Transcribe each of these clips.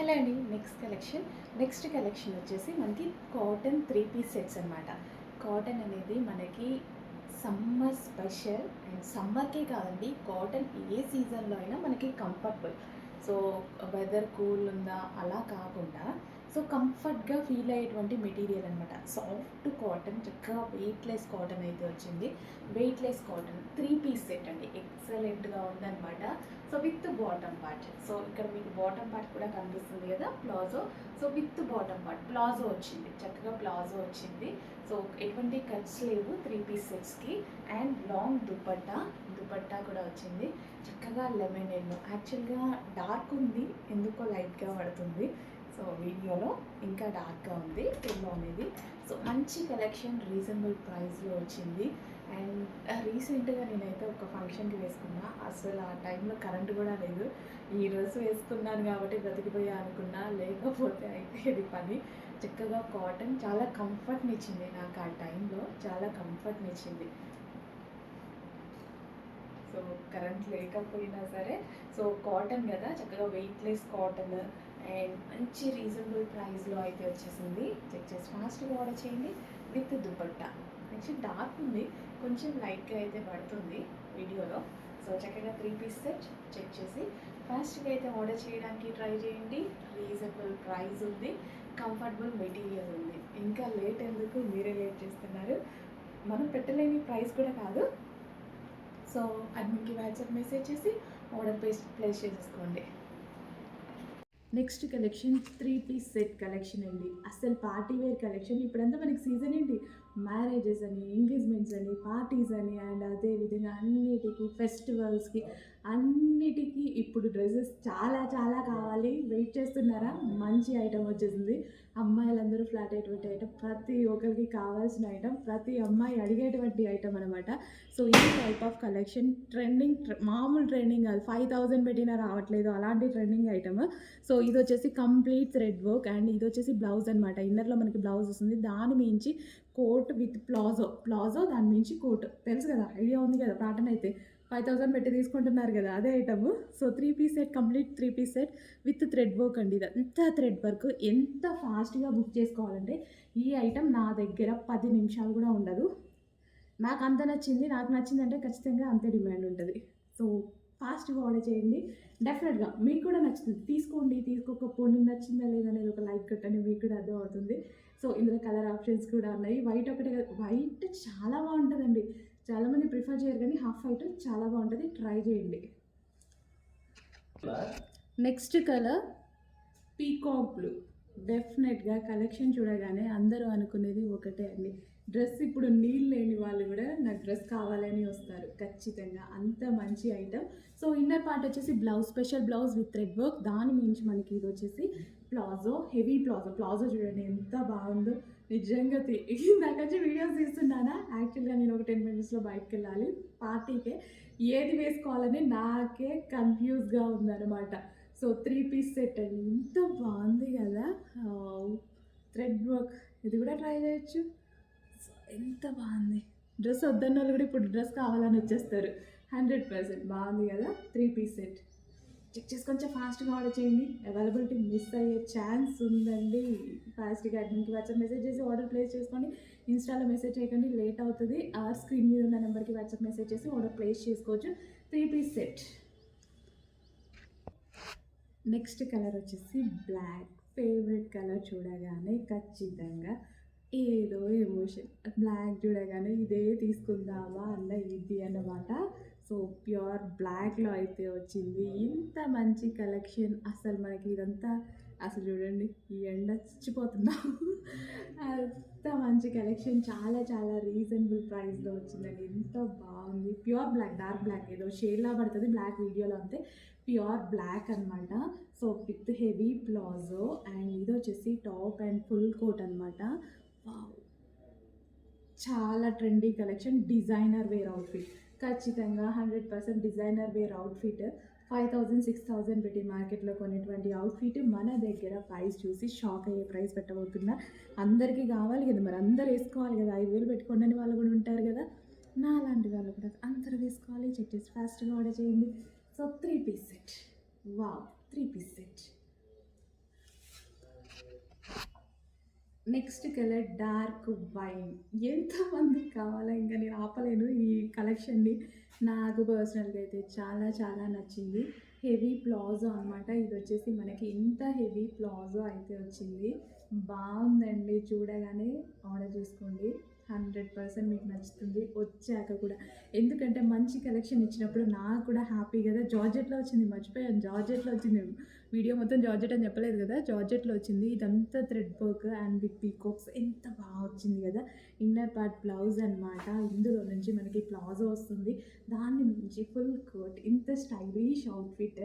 Hello అండి. Next collection వచ్చేసి మనకి కాటన్ 3 పీస్ సెట్స్ అనమాట. కాటన్ అనేది మనకి సమ్మర్ స్పెషల్ అండ్ సమ్మర్కే కాదండి, కాటన్ ఏ సీజన్లో అయినా మనకి కంఫర్టబుల్. సో వెదర్ కూల్ ఉందా అలా కాకుండా సో కంఫర్ట్గా ఫీల్ అయ్యేటువంటి మెటీరియల్ అనమాట. సాఫ్ట్ కాటన్, చక్కగా వెయిట్లెస్ కాటన్ అయితే వచ్చింది. వెయిట్లెస్ కాటన్ 3 పీస్ సెట్ అండి, ఎక్సలెంట్గా ఉందన్నమాట. So with bottom part, so ఇక్కడ మీకు బాటమ్ పార్ట్ కూడా కనిపిస్తుంది కదా, palazzo. So with bottom part palazzo వచ్చింది, చక్కగా ప్లాజో వచ్చింది. సో ఎటువంటి కట్స్ లేవు 3 పీస్ సెట్స్కి. అండ్ లాంగ్ దుపట్టా కూడా వచ్చింది. చక్కగా లెమన్ ఎల్లో, యాక్చువల్గా డార్క్ ఉంది, ఎందుకో లైట్గా పడుతుంది. సో వీడియోలో ఇంకా డార్క్గా ఉంది ఎల్లో అనేది. సో మంచి కలెక్షన్ రీజనబుల్ ప్రైస్లో వచ్చింది. అండ్ రీసెంట్గా నేనైతే ఒక ఫంక్షన్కి వేసుకున్నా, అసలు ఆ టైంలో కరెంట్ కూడా లేదు. ఈ డ్రెస్ వేసుకున్నాను కాబట్టి బ్రతికిపోయా అనుకున్నా, లేకపోతే అయితే ఇది పని. చక్కగా కాటన్ చాలా కంఫర్ట్ని ఇచ్చింది నాకు, ఆ టైంలో చాలా కంఫర్ట్ని ఇచ్చింది. సో కరెంట్ లేకపోయినా సరే, సో కాటన్ కదా, చక్కగా వెయిట్లెస్ కాటన్ అండ్ మంచి రీజనబుల్ ప్రైస్లో అయితే వచ్చేసింది. చెక్ చేసి ఫాస్ట్గా ఆర్డర్ చేయండి. విత్ దుపట్టా నెక్స్ట్ డార్క్ ఉంది, కొంచెం లైట్గా అయితే పడుతుంది వీడియోలో. సో చక్కగా 3 పీస్ సెట్ చెక్ చేసి ఫాస్ట్గా అయితే ఆర్డర్ చేయడానికి ట్రై చేయండి. రీజనబుల్ ప్రైస్ ఉంది, కంఫర్టబుల్ మెటీరియల్ ఉంది. ఇంకా లేట్ ఎందుకు, మీరే లేట్ చేస్తున్నారు. మనం పెట్టలేని ప్రైస్ కూడా కాదు. సో అడ్మిన్కి వాట్సాప్ మెసేజ్ చేసి ఆర్డర్ ప్లేస్ చేసేసుకోండి. Next collection 3 piece set collection అండి. అసలు పార్టీ వేర్ కలెక్షన్. ఇప్పుడంతా మనకి సీజన్ ఏంటి, మ్యారేజెస్ అని, ఎంగేజ్మెంట్స్ అని, పార్టీస్ అని, అండ్ అదేవిధంగా అన్నిటికీ ఫెస్టివల్స్కి అన్నిటికీ ఇప్పుడు డ్రెస్సెస్ చాలా చాలా కావాలి. వెయిట్ చేస్తున్నారా? మంచి ఐటమ్ వచ్చేసింది. అమ్మాయిలందరూ ఫ్లాట్ అయ్యేటువంటి ఐటమ్, ప్రతి ఒక్కరికి కావాల్సిన ఐటమ్, ప్రతి అమ్మాయి అడిగేటువంటి ఐటమ్ అనమాట. సో ఈ టైప్ ఆఫ్ కలెక్షన్ మామూలు ట్రెండింగ్ కాదు, 5000 పెట్టినా రావట్లేదు అలాంటి ట్రెండింగ్ ఐటమ్. సో ఇది వచ్చేసి కంప్లీట్ థ్రెడ్ వర్క్ అండ్ ఇది వచ్చేసి బ్లౌజ్ అనమాట. ఇన్నర్లో మనకి బ్లౌజ్ వస్తుంది, దాని మించి కోట్ విత్ ప్లాజో దాని మించి కోట్. తెలుసు కదా, ఐడియా ఉంది కదా, ప్యాటర్న్ అయితే 5000 పెట్టి తీసుకుంటున్నారు కదా, అదే item. So 3 piece set, complete 3 piece set with thread work అండి. ఇది అంతా థ్రెడ్ వర్క్. ఎంత ఫాస్ట్గా బుక్ చేసుకోవాలంటే ఈ ఐటమ్ నా దగ్గర 10 నిమిషాలు కూడా ఉండదు. నాకు అంత నచ్చింది, నాకు నచ్చిందంటే ఖచ్చితంగా అంతే డిమాండ్ ఉంటుంది. సో ఫాస్ట్గా ఆర్డర్ చేయండి, డెఫినెట్గా మీకు కూడా నచ్చుతుంది. తీసుకోండి, తీసుకోకపోండి, నచ్చిందా లేదనేది ఒక లైక్ కొట్టండి, మీకు కూడా అర్థం అవుతుంది. సో ఇందులో కలర్ ఆప్షన్స్ కూడా ఉన్నాయి. వైట్ ఒకటే కాదు, వైట్ చాలా బాగుంటుందండి. చాలామంది ప్రిఫర్ చేయరు కానీ హాఫ్ వైట్ చాలా బాగుంటుంది, ట్రై చేయండి. Next colour peacock blue. డెఫినెట్గా కలెక్షన్ చూడగానే అందరూ అనుకునేది ఒకటే అండి, డ్రెస్ ఇప్పుడు నీళ్ళు లేని వాళ్ళు కూడా నాకు డ్రెస్ కావాలని వస్తారు ఖచ్చితంగా, అంత మంచి ఐటమ్. సో ఇన్నర్ పార్ట్ వచ్చేసి blouse, special blouse with thread work, దాని మించి మనకి ఇది వచ్చేసి ప్లాజో, హెవీ ప్లాజో చూడండి ఎంత బాగుందో. నిజంగా నాకొచ్చి వీడియోస్ తీస్తున్నానా, యాక్చువల్గా నేను ఒక 10 మినిట్స్లో బయటకు వెళ్ళాలి పార్టీకే, ఏది వేసుకోవాలని నాకే కన్ఫ్యూజ్గా ఉందన్నమాట. సో 3 పీస్ సెట్ అండి, ఎంత బాగుంది కదా, థ్రెడ్ వర్క్. ఇది కూడా ట్రై చేయొచ్చు. సో ఎంత బాగుంది, డ్రెస్ వద్దన్న వాళ్ళు కూడా ఇప్పుడు డ్రెస్ కావాలని వచ్చేస్తారు. 100% బాగుంది కదా 3 పీస్ సెట్. చెక్ చేసి కొంచెం ఫాస్ట్గా ఆర్డర్ చేయండి, అవైలబిలిటీ మిస్ అయ్యే ఛాన్స్ ఉందండి. ఫాస్ట్గా అడ్మిన్కి వాట్సాప్ మెసేజ్ చేసి ఆర్డర్ ప్లేస్ చేసుకోండి. ఇన్స్టాలో మెసేజ్ చేయకండి, లేట్ అవుతుంది. ఆ స్క్రీన్ మీద ఉన్న నెంబర్కి వాట్సాప్ మెసేజ్ చేసి ఆర్డర్ ప్లేస్ చేసుకోవచ్చు. 3 పీస్ సెట్. నెక్స్ట్ కలర్ వచ్చేసి బ్లాక్. ఫేవరెట్ కలర్, చూడగానే ఖచ్చితంగా ఏదో ఎమోషన్, బ్లాక్ చూడగానే ఇదే తీసుకుందామా అన్న ఇది అన్నమాట. సో ప్యూర్ బ్లాక్లో అయితే వచ్చింది. ఇంత మంచి కలెక్షన్, అసలు మనకి ఇదంతా అసలు చూడండి, ఈ ఎండ చచ్చిపోతున్నాం. అంత మంచి కలెక్షన్, చాలా చాలా రీజనబుల్ ప్రైస్లో వచ్చిందండి. ఎంత బాగుంది, ప్యూర్ బ్లాక్, డార్క్ బ్లాక్, ఏదో షేడ్లా పడుతుంది బ్లాక్ వీడియోలో అంతే, ప్యూర్ బ్లాక్ అనమాట. So with heavy palazzo and ఇది వచ్చేసి టాప్ అండ్ ఫుల్ కోట్ అనమాట. చాలా trendy collection, designer wear outfit, ఖచ్చితంగా 100% డిజైనర్ వేర్ అవుట్ఫిట్. 5000 6000 పెట్టి మార్కెట్లో కొనేటువంటి అవుట్ఫిట్ మన దగ్గర ప్రైస్ చూసి షాక్ అయ్యే ప్రైస్ పెట్టబోతున్నా. అందరికీ కావాలి కదా, మరి అందరు వేసుకోవాలి కదా, 5000 పెట్టుకోండి వాళ్ళు కూడా ఉంటారు కదా, నా లాంటి వాళ్ళు కూడా అందరూ వేసుకోవాలి. చెక్ చేసి ఫాస్ట్గా ఆర్డర్ చేయండి. So 3 piece set, wow, 3 piece set. Next colour dark wine. ఎంతమందికి కావాలా ఇంకా నేను ఆపలేను ఈ కలెక్షన్‌ని. నాకు పర్సనల్‌గా అయితే చాలా చాలా నచ్చింది. హెవీ ప్లాజో అనమాట. ఇదొచ్చేసి మనకి ఇంత హెవీ ప్లాజో అయితే వచ్చింది. బావుందండి. చూడగానే ఆర్డర్ చేసుకోండి. 100% మీకు నచ్చుతుంది. వచ్చాక కూడా. ఎందుకంటే మంచి కలెక్షన్ ఇచ్చినప్పుడు నాకు కూడా హ్యాపీ కదా! జార్జెట్‌లో వచ్చింది మర్చిపోయాను. జార్జెట్‌లో వచ్చింది. వీడియో మొత్తం జార్జెట్ అని చెప్పలేదు కదా! జార్జెట్‌లో వచ్చింది. ఇదంతా thread work and with peacocks ఎంత బాగా వచ్చింది కదా! ఇన్నర్ పార్ట్ బ్లౌజ్ అనమాట. ఇందులో నుంచి మనకి ప్లాజో వస్తుంది. దాని నుంచి ఫుల్ కోట్. ఇంత స్టైలిష్ అవుట్‌ఫిట్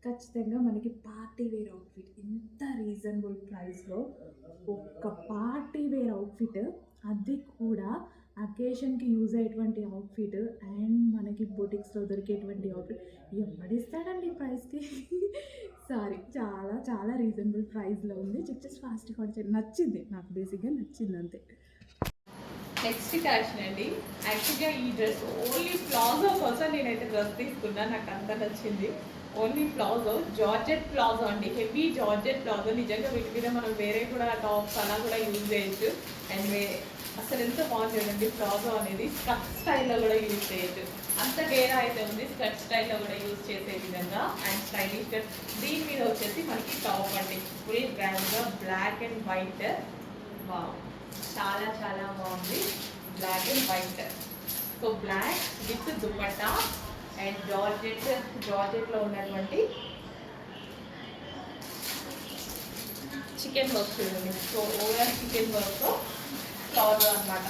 ఖచ్చితంగా మనకి పార్టీ వేర్ అవుట్‌ఫిట్. ఇంత రీజనబుల్ ప్రైస్‌లో ఒక్క పార్టీ వేర్ అవుట్‌ఫిట్ అది కూడా అకేషన్‌కి యూజ్ అయ్యేటువంటి అవుట్‌ఫిట్ అండ్ మనకి బొటిక్స్‌లో దొరికేటువంటి అవుట్‌ఫిట్ ఎవడిస్తాడండి ఈ ప్రైస్‌కి? సారీ. చాలా చాలా రీజనబుల్ ప్రైస్‌లో ఉంది. జస్ట్ ఫాస్ట్‌గా వచ్చేయండి. నచ్చింది. నాకు బేసిక్‌గా నచ్చింది అంతే. నెక్స్ట్ కలెక్షన్ అండి. యాక్చువల్‌గా ఈ డ్రెస్ ఓన్లీ ప్లాజో కోసం నేనైతే డ్రెస్ తీసుకున్నా. నాకు అంత నచ్చింది. ఓన్లీ ప్లాజో, జార్జెట్ ప్లాజో అండి. Heavy georgette palazzo. నిజంగా వీటి మీద మనం వేరే కూడా టాప్స్ అలా కూడా యూజ్ చేయొచ్చు. అండ్ అసలు ఎంత బాగుంది చూడండి ప్లాజో అనేది. స్కర్ట్ స్టైల్లో కూడా యూజ్ చేయొచ్చు. అంత గేరా అయితే ఉంది. స్కర్ట్ స్టైల్లో కూడా యూజ్ చేసే విధంగా అండ్ స్టైలిష్ గా. దీని మీద వచ్చేసి మనకి టాప్ అండి. ఫుల్ గ్రాండ్గా బ్లాక్ అండ్ వైట్. వావ్, చాలా చాలా బాగుంది. Black and white. So black with dupatta and జార్జెట్లో ఉన్నటువంటి చికెన్ వర్క్ చూడండి. So overall chikan work flower అనమాట.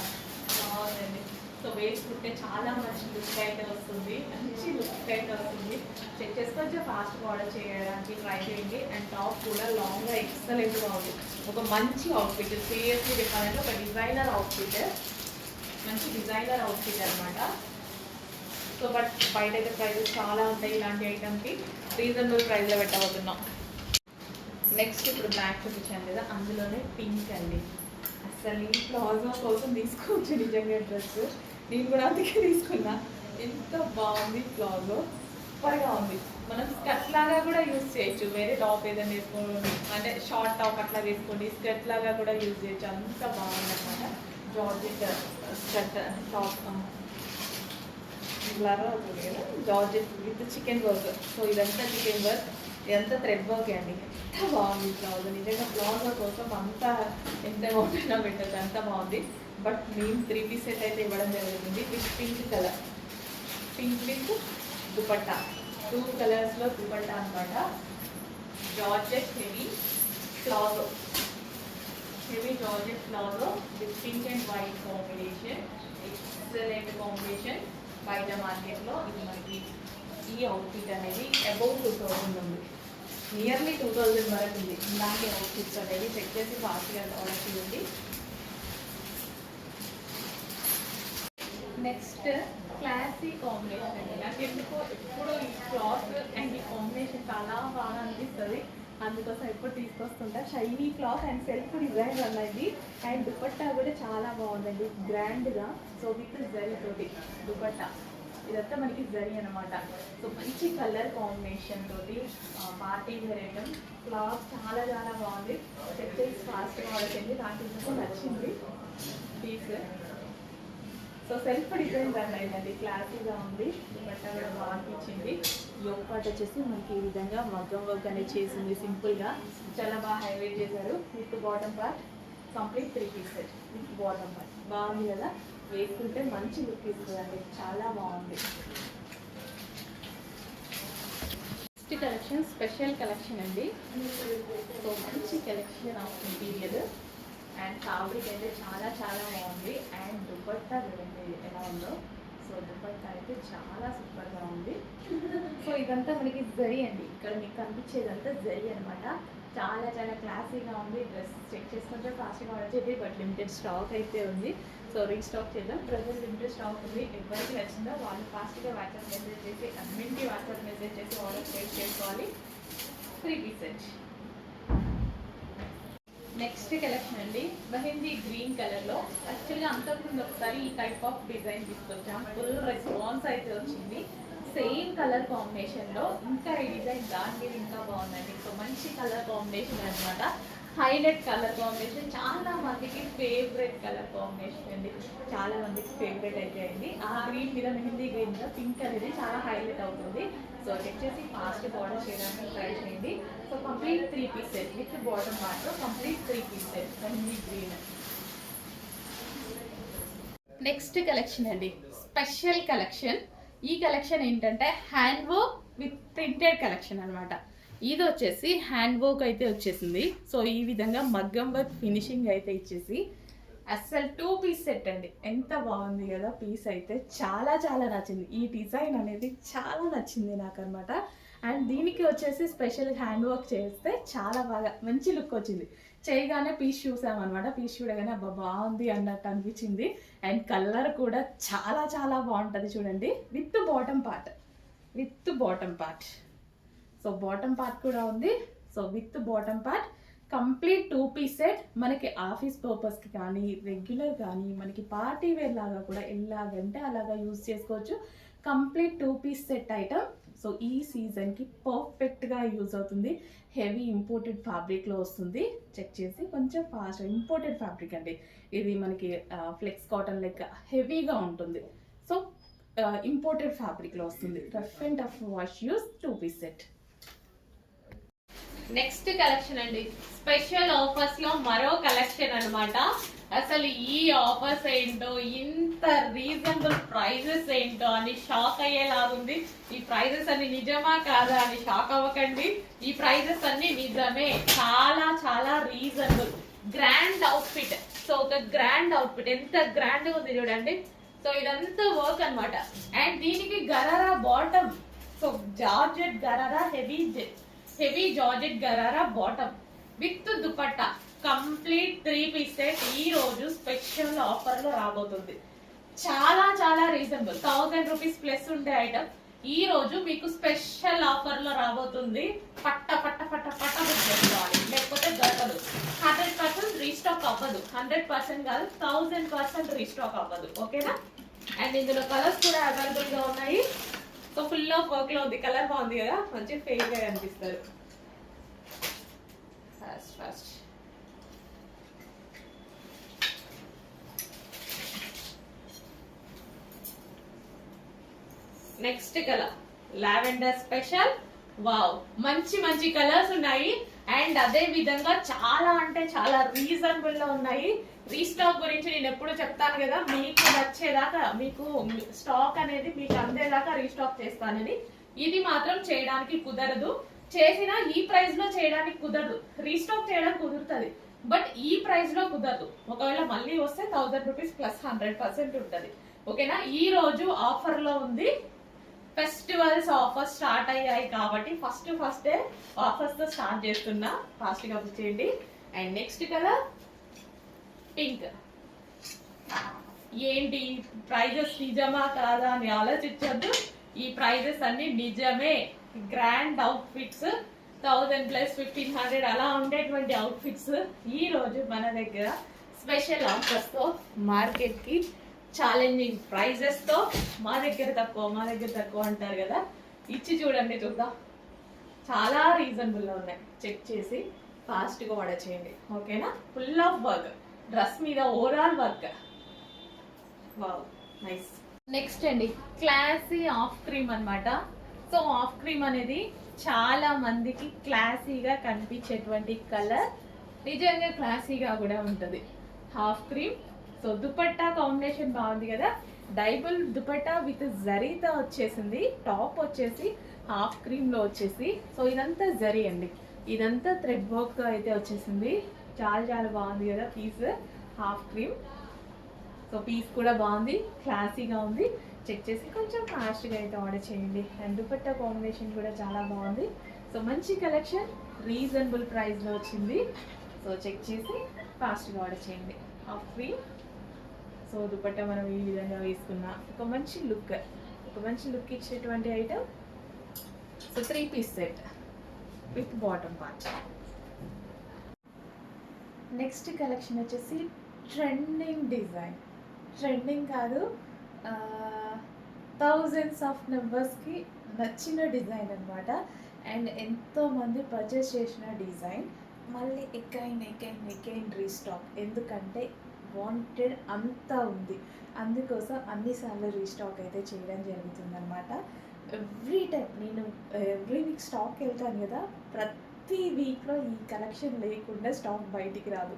బాగుందండి. సో వేసుకుంటే చాలా మంచి లుక్ అయితే వస్తుంది. మంచి లుక్ అయితే వస్తుంది. చెక్ చేసి కొంచెం ఫాస్ట్గా ఆర్డర్ చేయడానికి ట్రై చేయండి. అండ్ టాప్ కూడా లాంగ్గా ఎక్సలెంట్గా ఉంది. ఒక మంచి అవుట్ఫిట్, సీరియస్లీ చెప్పాలంటే ఒక డిజైనర్ అవుట్ఫిట్. మంచి డిజైనర్ అవుట్ఫిట్ అనమాట. సో బట్ బయట అయితే ప్రైజెస్ చాలా ఉంటాయి ఇలాంటి ఐటమ్కి. రీజనబుల్ ప్రైస్లో పెట్టబోతున్నాం. నెక్స్ట్ ఇప్పుడు బ్లాక్ చూపించాను కదా, అందులోనే పింక్ అండి. అసలు ఈ ప్లాజో కోసం తీసుకోవచ్చు నిజంగా డ్రెస్. నేను కూడా అందుకే తీసుకున్నా. ఎంత బాగుంది ప్లాజో, సూపర్గా ఉంది. మనం స్కర్ట్ లాగా కూడా యూజ్ చేయొచ్చు. వేరే టాప్ ఏదైనా వేసుకోండి, అంటే షార్ట్ టాప్ అట్లా వేసుకోండి, స్కర్ట్ లాగా కూడా యూజ్ చేయొచ్చు. అంత బాగుంది అనమాట. జార్జెట్ స్కర్ట్ టాప్ బ్లర్ అవుతుంది కదా, georgette with chicken work. So ఇదంతా చికెన్ వర్క్, ఇదంతా థ్రెడ్ వర్క్ అండి. ఎంత బాగుంది బ్లౌజ్. నిజంగా బ్లౌజ్ కోసం అంతా ఎంత అమౌంట్ పెట్టచ్చు, అంత బాగుంది. బట్ మేము 3 పీస్ సెట్ అయితే ఇవ్వడం జరుగుతుంది with pink colour. Pink with dupatta, 2 కలర్స్లో దుపట్టా అనమాట. Georgette heavy palazzo, heavy georgette palazzo with pink and white combination. Excellent combination. బయట మార్కెట్లో ఇది మనకి ఈ అవుట్ఫిట్ అనేది అబౌవ్ 2000 ఉంది. నియర్లీ 2000 వరకు ఉంది. ఇలాంటి అవుట్ఫిట్స్ అనేవి చెక్ చేసి ఫాస్ట్గా ఆర్డర్ చేయండి. నెక్స్ట్ క్లాసీ కాంబినేషన్ అండి. నాకు ఎందుకో ఎప్పుడు ఈ క్లాత్ అండ్ ఈ కాంబినేషన్ చాలా బాగా అనిపిస్తుంది. అందుకోసం ఎప్పుడు తీసుకొస్తుంటా. Shiny cloth and self design అన్నది. అండ్ దుపట్టా కూడా చాలా బాగుందండి, గ్రాండ్గా. సో విత్ జరీ తోటి దుపట్టా. ఇదంతా మనకి జరీ అనమాట. సో మంచి కలర్ కాంబినేషన్ తోటి పార్టీ వేర్ ఐటమ్. క్లాత్ చాలా చాలా బాగుంది. చెక్ చేసి ఫాస్ట్గా ఆర్డర్ చేయండి. నాకు ఇందుకు నచ్చింది piece. So self design run అయిందండి, క్లాసీగా ఉంది. బట్ట కూడా బాగా అనిపించింది. యోగ్ పార్ట్ వచ్చేసి మనకి ఈ విధంగా మగ్గం వర్క్ అనేది చేసింది సింపుల్గా. చాలా బాగా హైలైట్ చేశారు. With bottom part complete 3 piece set with bottom part. బాగుంది కదా, వేసుకుంటే మంచి లుక్ ఇస్తుందండి, చాలా బాగుంది. నెక్స్ట్ కలెక్షన్ స్పెషల్ కలెక్షన్ అండి. సో మంచి collection of material and fabric అయితే చాలా చాలా బాగుంది. అండ్ దుపట్టా చూడండి ఎలా ఉందో. సో దుపట్టా అయితే చాలా సూపర్గా ఉంది. సో ఇదంతా మనకి జరీ అండి. ఇక్కడ మీకు కనిపించేదంతా జరీ అనమాట. చాలా చాలా క్లాసీగా ఉంది. డ్రెస్ చెక్ చేసుకుంటే ఫాస్ట్గా ఆర్డర్ చేయండి. బట్ లిమిటెడ్ స్టాక్ అయితే ఉంది. సో రీస్టాక్ చేద్దాం. ప్రజెంట్ లిమిటెడ్ స్టాక్ ఉంది. ఎవరికి నచ్చిందో వాళ్ళు ఫాస్ట్గా వాట్సాప్ మెసేజ్ చేసి, అడ్మిన్కి వాట్సాప్ మెసేజ్ చేసి ఆర్డర్ ప్లేస్ చేసుకోవాలి. 3 పీస్ సెట్. నెక్స్ట్ కలెక్షన్ అండి, మెహందీ గ్రీన్ కలర్లో. యాక్చువల్గా అంతకుముందు ఒకసారి ఈ టైప్ ఆఫ్ డిజైన్ తీసుకొచ్చాం. ఫుల్ రెస్పాన్స్ అయితే వచ్చింది. సేమ్ కలర్ కాంబినేషన్లో ఇంకా ఈ డిజైన్ దాని మీద ఇంకా బాగుందండి. సో మంచి కలర్ కాంబినేషన్ అనమాట. హైలైట్ కలర్ కాంబినేషన్, చాలా మందికి ఫేవరెట్ కలర్ కాంబినేషన్ అండి. చాలా మందికి ఫేవరెట్ అయితే అయింది. ఆ గ్రీన్ మీద మెహందీ గ్రీన్ మీద పింక్ అనేది చాలా హైలైట్ అవుతుంది. సో చెక్ చేసి ఫాస్ట్ బార్డర్ చేయడానికి ట్రై చేయండి. So complete 3 piece set with bottom మాత్రం complete 3 piece set mehndi green. Next collection అండి, స్పెషల్ కలెక్షన్. ఈ కలెక్షన్ ఏంటంటే hand work with printed collection అనమాట. ఇది వచ్చేసి హ్యాండ్ వర్క్ అయితే వచ్చేసింది. సో ఈ విధంగా మగ్గం వర్క్ ఫినిషింగ్ అయితే ఇచ్చేసి అస్సలు 2 పీస్ సెట్ అండి. ఎంత బాగుంది కదా పీస్ అయితే, చాలా చాలా నచ్చింది. ఈ డిజైన్ అనేది చాలా నచ్చింది నాకు అనమాట. అండ్ దీనికి వచ్చేసి స్పెషల్ హ్యాండ్ వర్క్ చేస్తే చాలా బాగా మంచి లుక్ వచ్చింది. చేయగానే పీస్ చూసామన్నమాట. పీస్ చూడగానే అబ్బా బాగుంది అన్నట్టు అనిపించింది. అండ్ కలర్ కూడా చాలా చాలా బాగుంటుంది చూడండి. With bottom part, with bottom part. So bottom part కూడా ఉంది. So with bottom part complete 2 piece set. మనకి ఆఫీస్ పర్పస్కి కానీ రెగ్యులర్ కానీ మనకి పార్టీ వేర్ లాగా కూడా ఎలాగంటే అలాగా యూజ్ చేసుకోవచ్చు. Complete 2 piece set item. So ఈ సీజన్కి పర్ఫెక్ట్గా యూజ్ అవుతుంది. హెవీ ఇంపోర్టెడ్ ఫ్యాబ్రిక్లో వస్తుంది. చెక్ చేసి కొంచెం ఫాస్ట్. ఇంపోర్టెడ్ ఫ్యాబ్రిక్ అండి ఇది, మనకి ఫ్లెక్స్ కాటన్ లెక్క హెవీగా ఉంటుంది. సో ఇంపోర్టెడ్ ఫ్యాబ్రిక్లో వస్తుంది. Rough and tough wash use 2 piece set. Next collection అండి, స్పెషల్ ఆఫర్స్ లో మరో కలెక్షన్ అన్నమాట. అసలు ఈ ఆఫర్స్ ఏంటో, ఇంత రీజనబుల్ ప్రైజెస్ ఏంటో అని షాక్ అయ్యేలాగుంది. ఈ ప్రైజెస్ అన్ని నిజమా కాదా అని షాక్ అవ్వకండి. ఈ ప్రైజెస్ అన్ని నిజమే, చాలా చాలా రీజనబుల్. Grand outfit. సో ఒక గ్రాండ్ అవుట్ఫిట్ ఎంత గ్రాండ్ గా ఉంది చూడండి. సో ఇదంతా వర్క్ అన్నమాట. అండ్ దీనికి gharara bottom. So georgette gharara, heavy georgette gharara bottom with dupatta complete 3 piece set ఈ రోజు స్పెషల్ ఆఫర్ లో రాబోతుంది. చాలా చాలా రీజనబుల్. 1000 రూపీస్ ప్లస్ ఉండే ఐటమ్ ఈ రోజు మీకు స్పెషల్ ఆఫర్ లో రాబోతుంది. పట్ట పట్ట పట్ట పట్ట బుక్ చేసుకోవాలి, లేకపోతే దొరకదు. 100% రీస్టాక్ అవ్వదు. 100% కాదు, 1000% రీస్టాక్ అవ్వదు. ఓకేనా? అండ్ ఇందులో కలర్స్ కూడా అవైలబుల్ గా ఉన్నాయి. సో ఫుల్ ఆఫ్ వర్క్ లో ఉంది. కలర్ బాగుంది కదా, మంచి ఫెయిర్ గా అనిపిస్తారు. First next colour lavender special. Wow, మంచి మంచి కలర్స్ ఉన్నాయి. అండ్ అదే విధంగా చాలా అంటే చాలా రీజనబుల్ లో ఉన్నాయి. రీస్టాక్ గురించి నేను ఎప్పుడు చెప్తాను కదా, మీకు వచ్చేదాకా, మీకు స్టాక్ అనేది మీకు అందేదాకా రీస్టాక్ చేస్తానని. ఇది మాత్రం చేయడానికి కుదరదు. చేసినా ఈ ప్రైస్ లో చేయడానికి కుదరదు. రీస్టాక్ చేయడానికి కుదురుతుంది, బట్ ఈ ప్రైస్ లో కుదరదు. ఒకవేళ మళ్ళీ వస్తే 1000 రూపీస్ ప్లస్ 100% ఉంటుంది. ఓకేనా? ఈ రోజు ఆఫర్ లో ఉంది. ఫెస్టివల్స్ ఆఫర్స్ స్టార్ట్ అయ్యాయి కాబట్టి ఫస్ట్ ఆఫర్స్ తో స్టార్ట్ చేస్తున్నా. ఫాస్ట్ గా బుక్ చేయండి. And next colour pink. ఏంటి ప్రైజెస్ నిజమా కాదా అని ఆలోచించద్దు. ఈ ప్రైజెస్ అన్ని నిజమే. గ్రాండ్ అవుట్ ఫిట్స్ 1000 ప్లస్ 1500 అలా ఉండేటువంటి అవుట్ ఫిట్స్ ఈ రోజు మన దగ్గర స్పెషల్ ఆఫర్స్ తో, మార్కెట్ కి ఛాలెంజింగ్ ప్రైజెస్ తో, మా దగ్గర తక్కువ అంటారు కదా, ఇచ్చి చూడండి, చూద్దాం. చాలా రీజనబుల్ గా ఉన్నాయి. చెక్ చేసి ఫాస్ట్ గా ఆర్డర్ చేయండి. ఓకేనా? ఫుల్ ఆఫ్ వర్క్, డ్రెస్ మీద overall work. Wow, nice. Next అండి, క్లాసీ ఆఫ్ క్రీమ్ అన్నమాట. సో ఆఫ్ క్రీమ్ అనేది చాలా మందికి క్లాసీగా కనిపించేటువంటి కలర్, నిజంగా క్లాసీగా కూడా ఉంటుంది. Half cream. So dupatta combination బాగుంది కదా, డైబుల్ దుపట్టా విత్ జరీతో వచ్చేసింది. టాప్ వచ్చేసి హాఫ్ క్రీమ్ లో వచ్చేసి, సో ఇదంతా జరీ అండి, ఇదంతా థ్రెడ్ వర్క్ తో అయితే వచ్చేసింది. చాలా చాలా బాగుంది కదా piece. Half cream. So piece కూడా బాగుంది, క్లాసీగా ఉంది. చెక్ చేసి కొంచెం ఫాస్ట్గా అయితే ఆర్డర్ చేయండి. అండ్ దుపట్టా కాంబినేషన్ కూడా చాలా బాగుంది. సో మంచి కలెక్షన్, రీజనబుల్ ప్రైస్లో వచ్చింది. సో చెక్ చేసి ఫాస్ట్గా ఆర్డర్ చేయండి. Half cream. సో దుపట్టా మనం ఈ విధంగా వేసుకున్న ఒక మంచి లుక్ ఇచ్చేటువంటి item. So 3 piece set with bottom part. Next collection వచ్చేసి ట్రెండింగ్ డిజైన్. ట్రెండింగ్ కాదు, థౌజండ్స్ ఆఫ్ మెంబర్స్కి నచ్చిన డిజైన్ అనమాట. అండ్ ఎంతోమంది పర్చేస్ చేసిన డిజైన్. మళ్ళీ ఎగైన్ రీస్టాక్, ఎందుకంటే వాంటెడ్ అంతా ఉంది, అందుకోసం అన్నిసార్లు రీస్టాక్ అయితే చేయడం జరుగుతుందన్నమాట. ఎవ్రీ టైం నేను ఎవ్రీ వీక్ స్టాక్ వెళ్తాను కదా, ప్రతి వీక్లో ఈ కలెక్షన్ లేకుండా స్టాక్ బయటికి రాదు.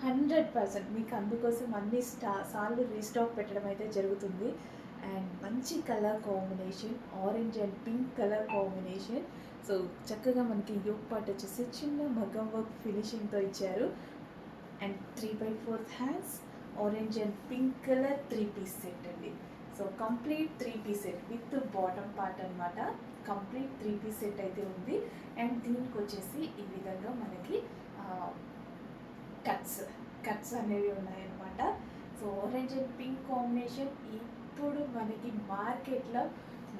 100% మీకు అందుకోసం సార్లు రీస్టాక్ పెట్టడం అయితే జరుగుతుంది. అండ్ మంచి colour combination, orange and pink colour combination. So చక్కగా మనకి యోగ్ పార్ట్ వచ్చేసి చిన్న మగ్గం వర్క్ ఫినిషింగ్తో ఇచ్చారు. And 3/4 hands, orange and pink colour 3-piece set అండి. So complete 3-piece set with bottom part అనమాట. కంప్లీట్ 3-piece సెట్ అయితే ఉంది. అండ్ దీనికి వచ్చేసి ఈ విధంగా మనకి కట్స్ అనేవి ఉన్నాయన్నమాట. So orange and pink combination ఇప్పుడు మనకి మార్కెట్లో